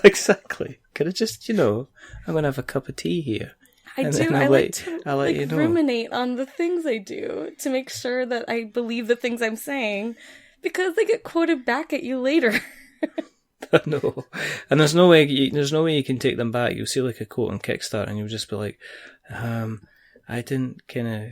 Exactly. Could I just, I'm going to have a cup of tea here. I like to ruminate on the things I do to make sure that I believe the things I'm saying, because they get quoted back at you later. No, and there's no way you can take them back. You'll see like a quote on Kickstarter, and you'll just be like, I didn't kind of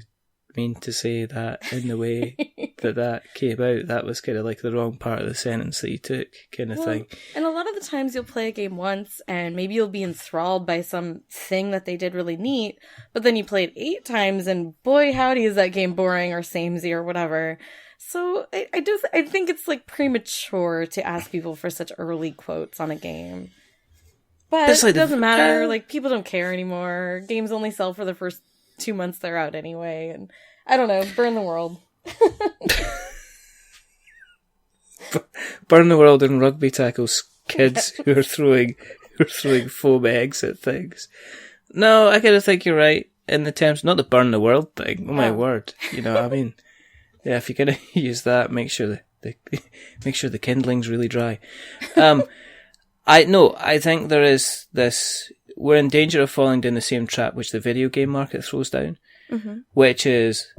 mean to say that in the way that came out. That was kind of like the wrong part of the sentence that you took, kind of thing. And a lot of the times you'll play a game once, and maybe you'll be enthralled by some thing that they did really neat, but then you play it 8 times, and boy howdy is that game boring or samey or whatever. So I think it's like premature to ask people for such early quotes on a game. But it doesn't matter. Like, people don't care anymore. Games only sell for the first 2 months they're out anyway. And I don't know, burn the world. Burn the world and rugby tackles kids who are throwing foam eggs at things. No, I kind of think you're right in the terms, not the burn the world thing. Oh my word. I mean, yeah, if you're going to use that, make sure the kindling's really dry. I think there is this, we're in danger of falling down the same trap which the video game market throws down, which is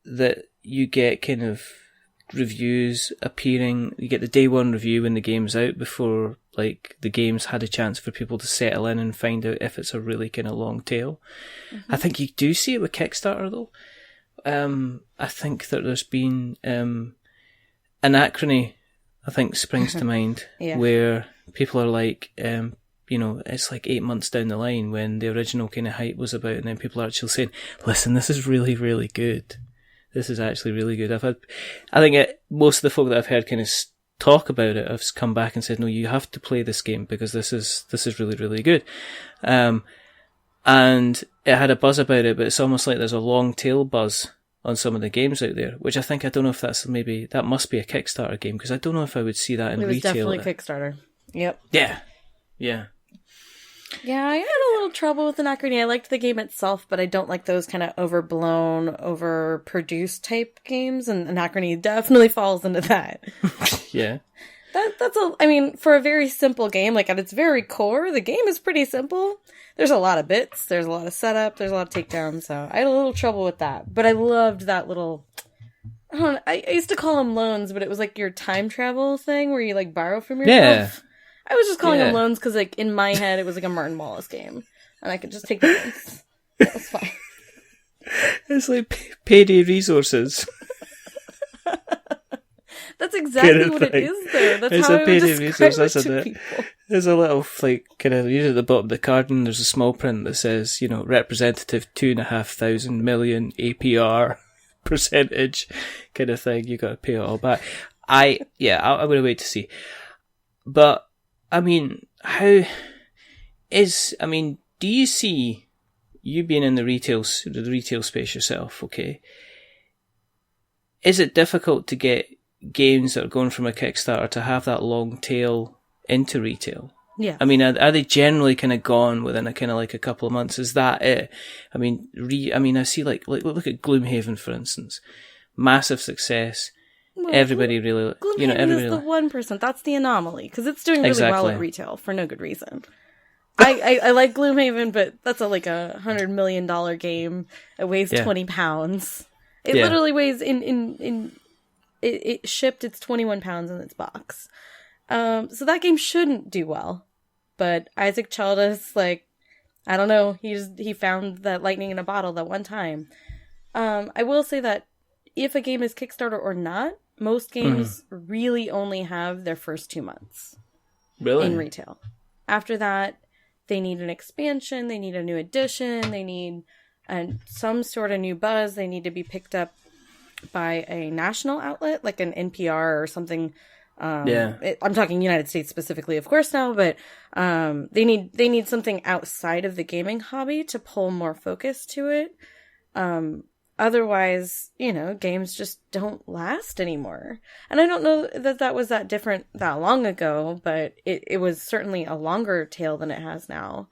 that you get kind of reviews appearing, you get the day one review when the game's out before like the game's had a chance for people to settle in and find out if it's a really kind of long tail. I think you do see it with Kickstarter though. I think that there's been Anachrony, I think, springs to mind, where people are like, it's like 8 months down the line when the original kind of hype was about, and then people are actually saying, listen, this is really, really good. This is actually really good. I think most of the folk that I've heard kind of talk about it have come back and said, no, you have to play this game because this is really, really good. And it had a buzz about it, but it's almost like there's a long tail buzz on some of the games out there, which I don't know if that must be a Kickstarter game, because I don't know if I would see that in retail. It was definitely Kickstarter. Yep. Yeah. Yeah, I had a little trouble with Anachrony. I liked the game itself, but I don't like those kind of overblown, overproduced type games, and Anachrony definitely falls into that. Yeah. For a very simple game, like at its very core, the game is pretty simple. There's a lot of bits, there's a lot of setup, there's a lot of takedowns, so I had a little trouble with that. But I loved that little, I used to call them loans, but it was like your time travel thing where you like borrow from yourself. Yeah. I was just calling them loans because like in my head it was like a Martin Wallace game, and I could just take the loans. That was fine. It's like payday resources. That's exactly what it is, though. That's it's how a I payday would resource, describe it to isn't it? people. There's a little, like, kind of, usually at the bottom of the card, and there's a small print that says, representative 2,500 million APR percentage kind of thing. You got to pay it all back. I would wait to see. But, I mean, do you see, you being in the retail space yourself, okay, is it difficult to get games that are going from a Kickstarter to have that long tail into retail? Yeah. I mean, are they generally kind of gone within a kind of like a couple of months? Is that it? I mean, I see like look at Gloomhaven, for instance. Massive success. Well, Everybody really, Gloomhaven is the 1%. That's the anomaly, because it's doing really well at retail for no good reason. I like Gloomhaven, but that's like $100 million game. It weighs 20 pounds. It literally weighs it shipped its 21 pounds in its box. So that game shouldn't do well. But Isaac Childress, like, I don't know, he found that lightning in a bottle that one time. I will say that if a game is Kickstarter or not, most games really only have their first 2 months. Really? In retail. After that, they need an expansion, they need a new edition, they need some sort of new buzz, they need to be picked up by a national outlet, like an NPR or something. I'm talking United States specifically, of course, now, but they need something outside of the gaming hobby to pull more focus to it. Otherwise, games just don't last anymore. And I don't know that was that different that long ago, but it was certainly a longer tail than it has now.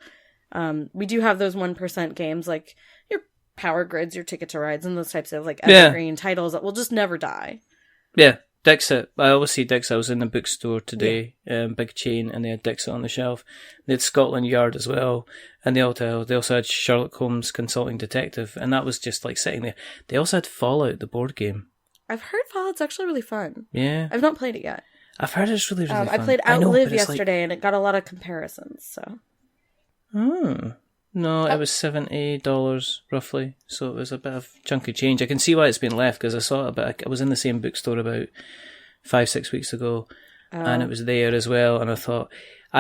We do have those 1% games like your Power Grids, your Ticket to Rides, and those types of like evergreen titles that will just never die. Yeah. Dixit. I always see Dixit. I was in the bookstore today, big chain, and they had Dixit on the shelf. They had Scotland Yard as well, and they also had Sherlock Holmes Consulting Detective, and that was just like sitting there. They also had Fallout, the board game. I've heard Fallout's actually really fun. Yeah. I've not played it yet. I've heard it's really, really fun. I played Outlive yesterday, and it got a lot of comparisons, so. No, it was $70 roughly, so it was a bit of chunky change. I can see why it's been left, because I saw it, but I was in the same bookstore about 5-6 weeks ago, and it was there as well, and I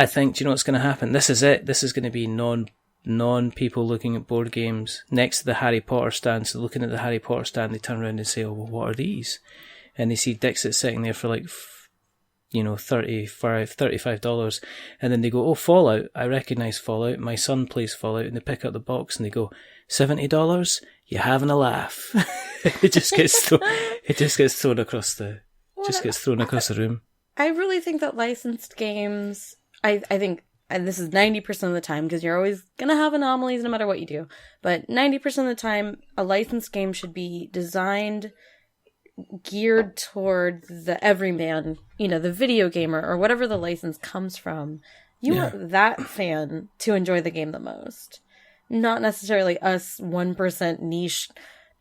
think, do you know what's going to happen? This is it. This is going to be non-people looking at board games next to the Harry Potter stand. So looking at the Harry Potter stand, they turn around and say, oh, well, what are these? And they see Dixit sitting there for like, $35, and then they go, oh, Fallout, I recognise Fallout, my son plays Fallout, and they pick up the box and they go, $70? You're having a laugh. It just gets thrown across the room. I really think that licensed games, I think, and this is 90% of the time, because you're always going to have anomalies no matter what you do, but 90% of the time, a licensed game should be designed geared toward the everyman, the video gamer, or whatever the license comes from. You want that fan to enjoy the game the most. Not necessarily us 1% niche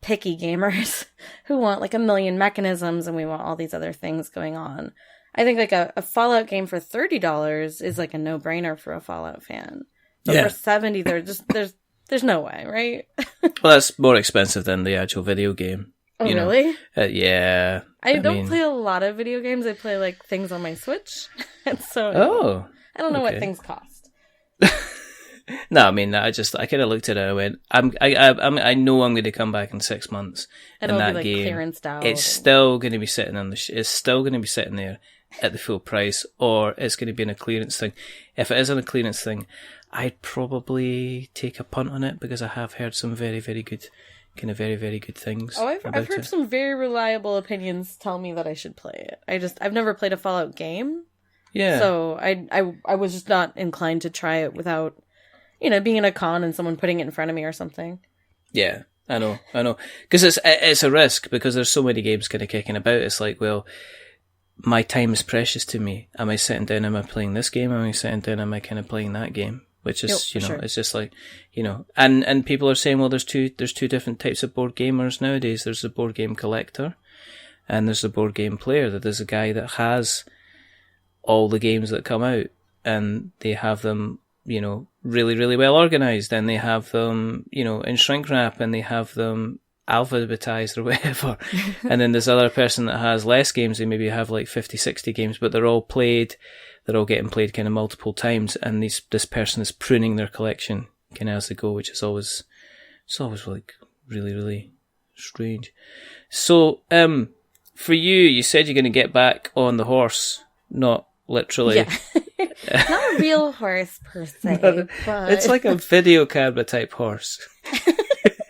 picky gamers who want like a million mechanisms and we want all these other things going on. I think like a Fallout game for $30 is like a no-brainer for a Fallout fan. But for $70, there's no way, right? Well, that's more expensive than the actual video game. Oh, really? Yeah. I don't play a lot of video games. I play like things on my Switch. And so I don't know what things cost. No, I mean, I kind of looked at it and I went, I know I'm going to come back in 6 months. And that be, like, game, clearanced out. It's still going to be sitting it's still going to be sitting there at the full price, or it's going to be in a clearance thing. If it is on a clearance thing, I'd probably take a punt on it, because I have heard some very, very good things. Oh, I've heard some very reliable opinions tell me that I should play it. I've never played a Fallout game. Yeah. So I was just not inclined to try it without, being in a con and someone putting it in front of me or something. Yeah, I know. Because it's a risk, because there's so many games kind of kicking about. It's like, well, my time is precious to me. Am I sitting down, am I playing this game? Am I sitting down, am I kind of playing that game? Which is, sure. It's just like, and people are saying, well, there's two different types of board gamers nowadays. There's the board game collector, and there's the board game player. That there's a guy that has all the games that come out, and they have them, really, really well organized, and they have them, in shrink wrap, and they have them alphabetized or whatever. And then there's other person that has less games. They maybe have like 50, 60 games, but they're all getting played kind of multiple times, and this person is pruning their collection kind of as they go, which is always like really, really strange. So, for you said you're going to get back on the horse, not literally. Yeah. Not a real horse per se, but... It's like a video camera type horse.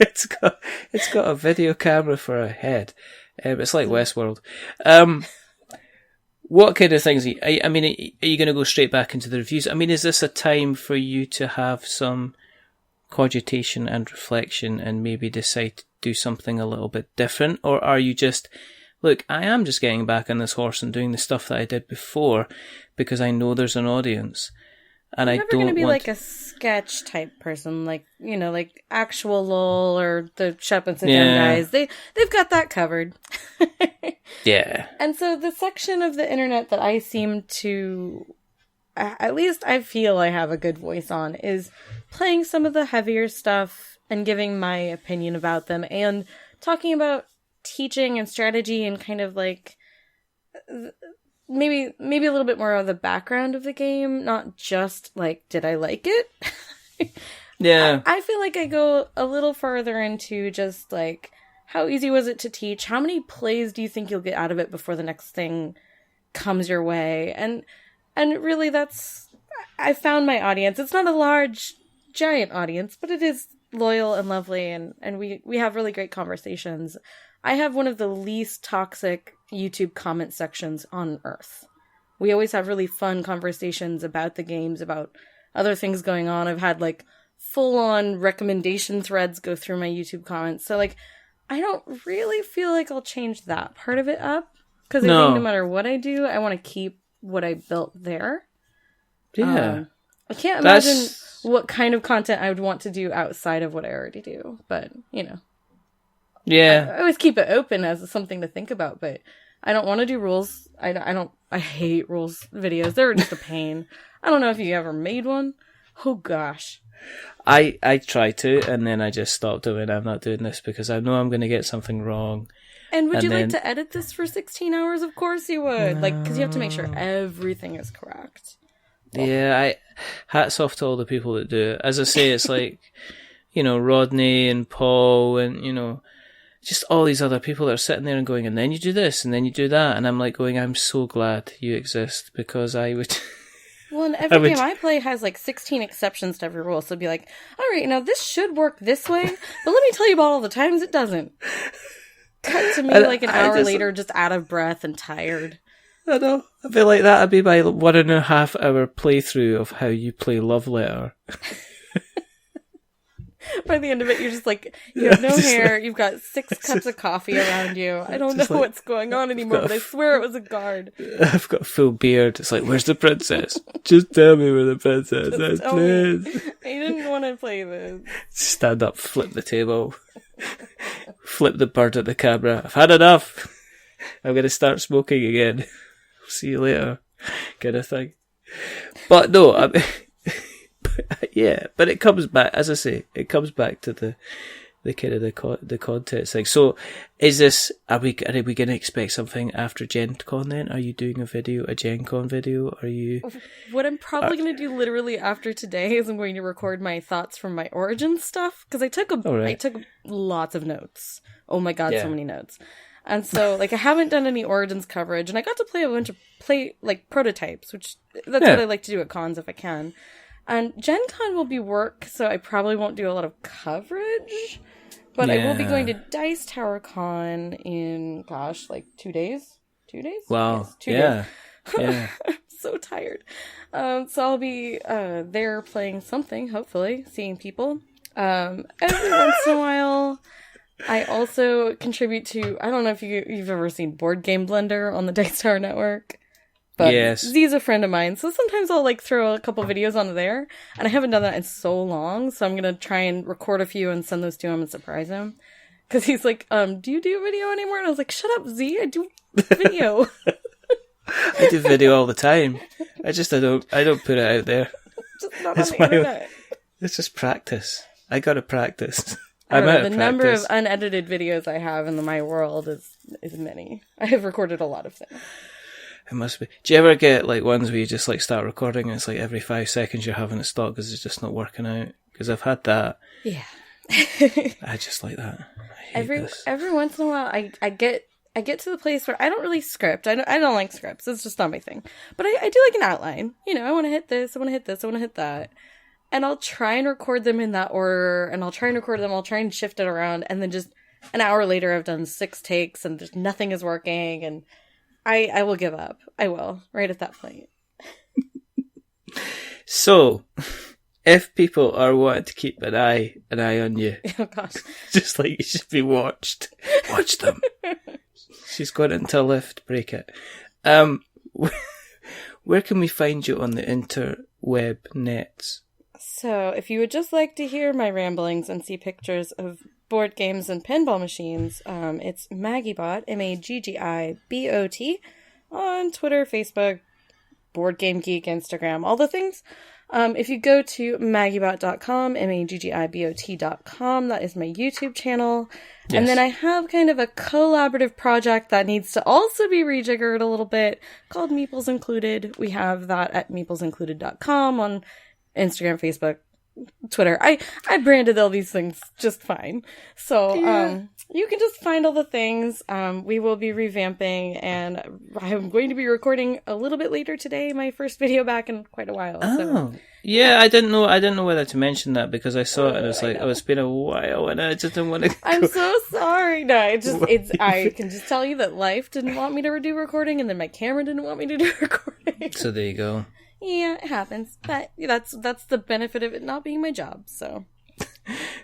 It's got a video camera for a head. It's like Westworld. What kind of things? Are you going to go straight back into the reviews? I mean, is this a time for you to have some cogitation and reflection and maybe decide to do something a little bit different? Or are you just, look, I am just getting back on this horse and doing the stuff that I did before because I know there's an audience. And I'm never going to be like a sketch type person, like, like actual LOL or the Shut Up and Sit Down guys. They've got that covered. Yeah. And so the section of the internet that I seem to, at least I feel I have a good voice on, is playing some of the heavier stuff and giving my opinion about them and talking about teaching and strategy and kind of like maybe a little bit more of the background of the game, not just like, did I like it? Yeah. I feel like I go a little further into just like, how easy was it to teach? How many plays do you think you'll get out of it before the next thing comes your way? And really I found my audience. It's not a large, giant audience, but it is loyal and lovely, and we have really great conversations. I have one of the least toxic YouTube comment sections on Earth. We always have really fun conversations about the games, about other things going on. I've had like full-on recommendation threads go through my YouTube comments. So like, I don't really feel like I'll change that part of it up. Because I think no matter what I do, I want to keep what I built there. Yeah. I can't imagine what kind of content I would want to do outside of what I already do. But, Yeah. I always keep it open as something to think about, but I don't want to do rules. I hate rules videos. They're just a pain. I don't know if you ever made one. Oh gosh. I try to, and then I just stop doing it. I'm not doing this because I know I'm going to get something wrong. And would you like to edit this for 16 hours? Of course you would. Like, because you have to make sure everything is correct. Yeah, hats off to all the people that do it. As I say, it's like, Rodney and Paul and, just all these other people that are sitting there and going, and then you do this, and then you do that. And I'm like going, I'm so glad you exist because I would... Well, and every game I play has like 16 exceptions to every rule. So it'd be like, all right, now this should work this way, but let me tell you about all the times it doesn't. Cut to me like an hour later, just out of breath and tired. I know. I feel like that'd be my 1.5 hour playthrough of how you play Love Letter. By the end of it, you're just like, you have no hair, you've got 6 cups of coffee around you. I don't know what's going on anymore, but I swear it was a guard. I've got a full beard. It's like, where's the princess? Just tell me where the princess is, please. I didn't want to play this. Stand up, flip the table, flip the bird at the camera. I've had enough. I'm going to start smoking again. See you later, kind of thing. But no, I mean... Yeah, but it comes back, as I say, it comes back to the kind of the content thing. So, is this? Are we going to expect something after Gen Con? Then, are you doing a Gen Con video? Are you? What I'm probably going to do literally after today is I'm going to record my thoughts from my Origins stuff because I took lots of notes. Oh my god, so many notes. And so, like, I haven't done any Origins coverage, and I got to play a bunch of prototypes, which that's what I like to do at cons if I can. And Gen Con will be work, so I probably won't do a lot of coverage. But I will be going to Dice Tower Con in, 2 days? 2 days? Wow. Yes, 2 days. Yeah. I'm so tired. So I'll be there playing something, hopefully, seeing people. Every once in a while, I also contribute to, I don't know if you've ever seen Board Game Blender on the Dice Tower Network. But yes. Z's a friend of mine, so sometimes I'll throw a couple videos on there, and I haven't done that in so long, so I'm gonna try and record a few and send those to him and surprise him. Because he's like, do you do video anymore? And I was like, shut up, Z, I do video. I do video all the time. I don't put it out there. Just not on the internet. It's just practice. I gotta practice. The number of unedited videos I have in my world is many. I have recorded a lot of things. It must be. Do you ever get ones where you just start recording and it's every 5 seconds you're having to stop because it's just not working out? Because I've had that. Yeah. I just like that. I hate this. Every once in a while I get I get to the place where I don't really script. I don't like scripts. It's just not my thing. But I do like an outline. You know, I want to hit this. I want to hit this. I want to hit that. And I'll try and record them in that order. And I'll try and record them. I'll try and shift it around. And then just an hour later, I've done 6 takes and just nothing is working. And I will give up. I will. Right at that point. So, if people are wanting to keep an eye on you, Oh gosh, just like you should be watched, watch them. She's got into a lift. Break it. Where can we find you on the interweb nets? So, if you would just like to hear my ramblings and see pictures of board games and pinball machines, it's Maggibot, Maggibot, on Twitter, Facebook, Board Game Geek, Instagram, all the things. If you go to Maggibot.com, Maggibot.com, that is my YouTube channel. Yes. And then I have kind of a collaborative project that needs to also be rejiggered a little bit called Meeples Included. We have that at meeplesincluded.com on Instagram, Facebook, Twitter. I branded all these things just fine. So, you can just find all the things. We will be revamping, and I'm going to be recording a little bit later today, my first video back in quite a while. Oh, so. Yeah, I didn't know whether to mention that because I saw it and it's like, it's been a while and I just didn't want to I'm so sorry. No, I can just tell you that life didn't want me to do recording, and then my camera didn't want me to do recording. So there you go. Yeah, it happens. But that's the benefit of it not being my job, so.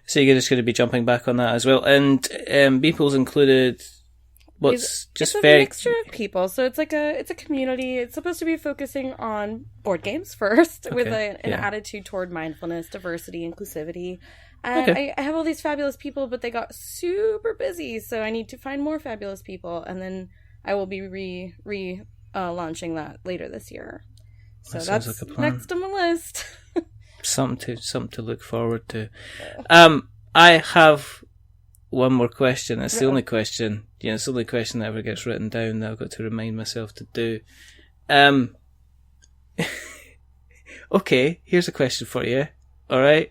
So you're just going to be jumping back on that as well. And Beeples Included, it's a mixture of people. So it's a community. It's supposed to be focusing on board games first, with an attitude toward mindfulness, diversity, inclusivity. And I have all these fabulous people, but they got super busy, so I need to find more fabulous people, and then I will be launching that later this year. So that's like a plan. Next on the list. something to look forward to. I have one more question. It's the only question. It's the only question that ever gets written down that I've got to remind myself to do. Okay, here's a question for you. All right,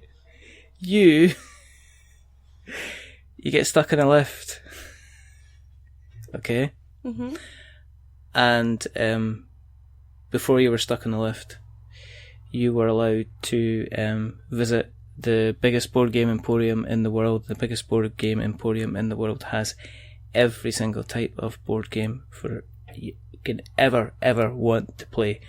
you get stuck in a lift. Okay. Mm-hmm. And before you were stuck in the lift, you were allowed to visit the biggest board game emporium in the world. The biggest board game emporium in the world has every single type of board game for you can ever want to play.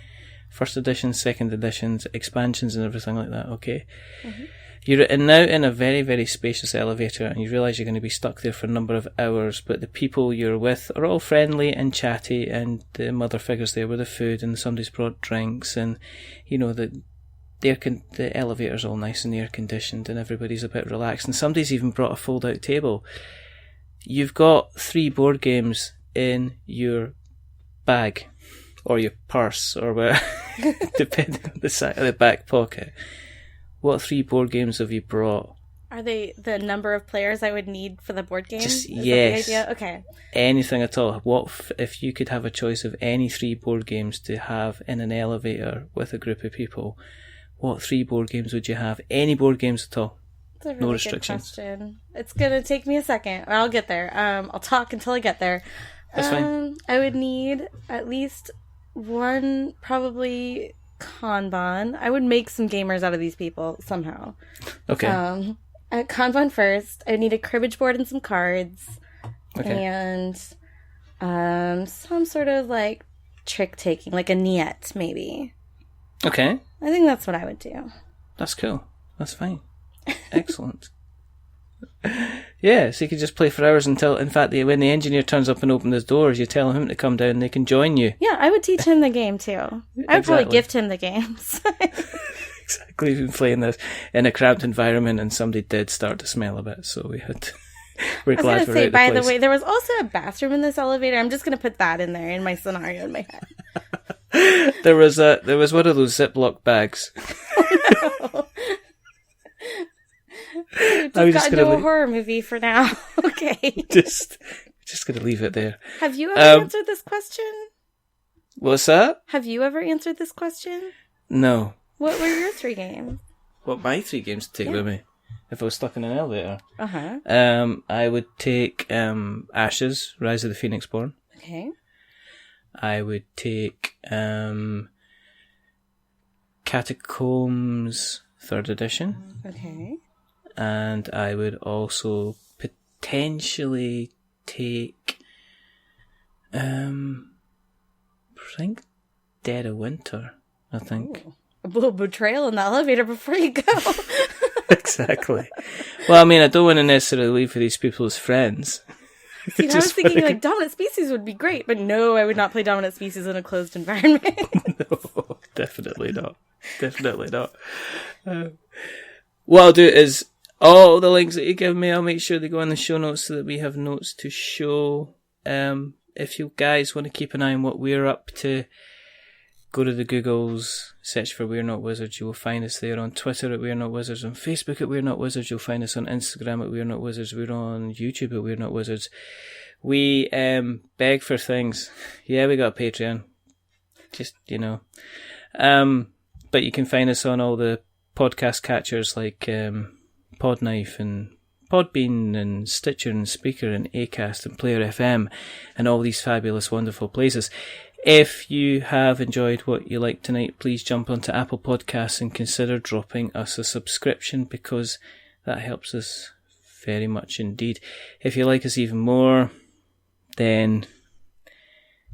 First editions, second editions, expansions and everything like that, okay? Mm-hmm. You're now in a very, very spacious elevator and you realise you're going to be stuck there for a number of hours, but the people you're with are all friendly and chatty, and the mother figures there with the food, and somebody's brought drinks, and the elevator's all nice and air conditioned and everybody's a bit relaxed, and somebody's even brought a fold out table. You've got 3 board games in your bag or your purse or where depending on the side of the back pocket. What 3 board games have you brought? Are they the number of players I would need for the board game? Yes. That the idea? Okay. Anything at all. What if you could have a choice of any 3 board games to have in an elevator with a group of people? What 3 board games would you have? Any board games at all? That's a really restrictions. Good question. It's gonna take me a second. I'll get there. I'll talk until I get there. That's fine. I would need at least one, probably Kanban. I would make some gamers out of these people somehow. Okay. At Kanban first, I need a cribbage board and some cards. Okay. And some sort of like trick taking, like a Niet maybe. Okay. I think that's what I would do. That's cool. That's fine. Excellent. Yeah, so you could just play for hours until, in fact, when the engineer turns up and opens his doors, you tell him to come down and they can join you. Yeah, I would teach him the game too. I would probably gift him the games. Exactly. We've been playing this in a cramped environment and somebody did start to smell a bit, so we had to... We're glad we're out of the place. By the way, there was also a bathroom in this elevator. I'm just going to put that in there in my scenario in my head. There was one of those Ziploc bags. Oh, no. Just got into a horror movie for now. Okay. Just going to leave it there. Have you ever answered this question? What's that? Have you ever answered this question? No. What were your 3 games? What, my 3 games to take with me? if I was stuck in an elevator. Uh-huh. I would take Ashes, Rise of the Phoenix Born. Okay. I would take Catacombs 3rd edition. Okay. And I would also potentially take I think Dead of Winter, I think. Ooh. A little betrayal in the elevator before you go. Exactly. Well, I mean, I don't want to necessarily leave for these people as friends. See, I was thinking like Dominant Species would be great, but no, I would not play Dominant Species in a closed environment. No, definitely not. Definitely not. What I'll do is all the links that you give me, I'll make sure they go in the show notes so that we have notes to show. If you guys want to keep an eye on what we're up to, go to the Googles, search for We're Not Wizards. You will find us there. On Twitter at We're Not Wizards. On Facebook at We're Not Wizards. You'll find us on Instagram at We're Not Wizards. We're on YouTube at We're Not Wizards. We beg for things. Yeah, we got a Patreon. Just, but you can find us on all the podcast catchers like Podknife and Podbean and Stitcher and Speaker and Acast and Player FM and all these fabulous, wonderful places. If you have enjoyed what you like tonight, please jump onto Apple Podcasts and consider dropping us a subscription, because that helps us very much indeed. If you like us even more, then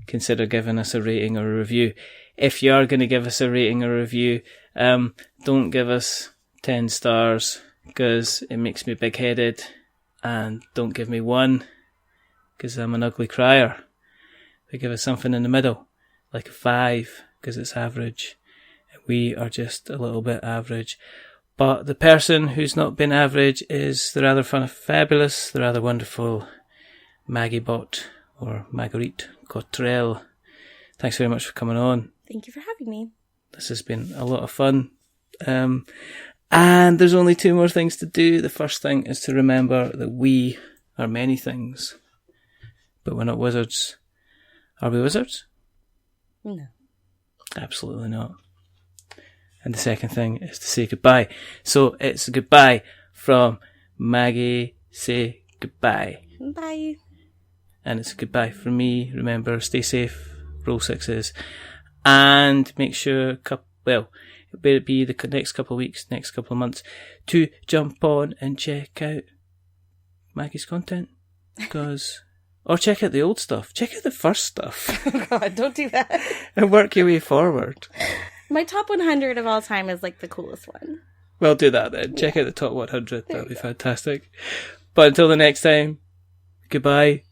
consider giving us a rating or a review. If you are going to give us a rating or a review, don't give us 10 stars, because it makes me big-headed, and don't give me 1, because I'm an ugly crier. They give us something in the middle, like a 5, because it's average. We are just a little bit average. But the person who's not been average is the rather fabulous, the rather wonderful Maggibot, or Marguerite Cottrell. Thanks very much for coming on. Thank you for having me. This has been a lot of fun. And there's only 2 more things to do. The first thing is to remember that we are many things, but we're not wizards. Are we wizards? No. Absolutely not. And the second thing is to say goodbye. So it's a goodbye from Maggie. Say goodbye. Bye. And it's a goodbye from me. Remember, stay safe, roll 6s, and make sure, it better be the next couple of weeks, next couple of months, to jump on and check out Maggie's content. Or check out the old stuff. Check out the first stuff. Oh God, don't do that. And work your way forward. My top 100 of all time is like the coolest one. Well, do that then. Check out the top 100. That'd be fantastic. But until the next time, goodbye.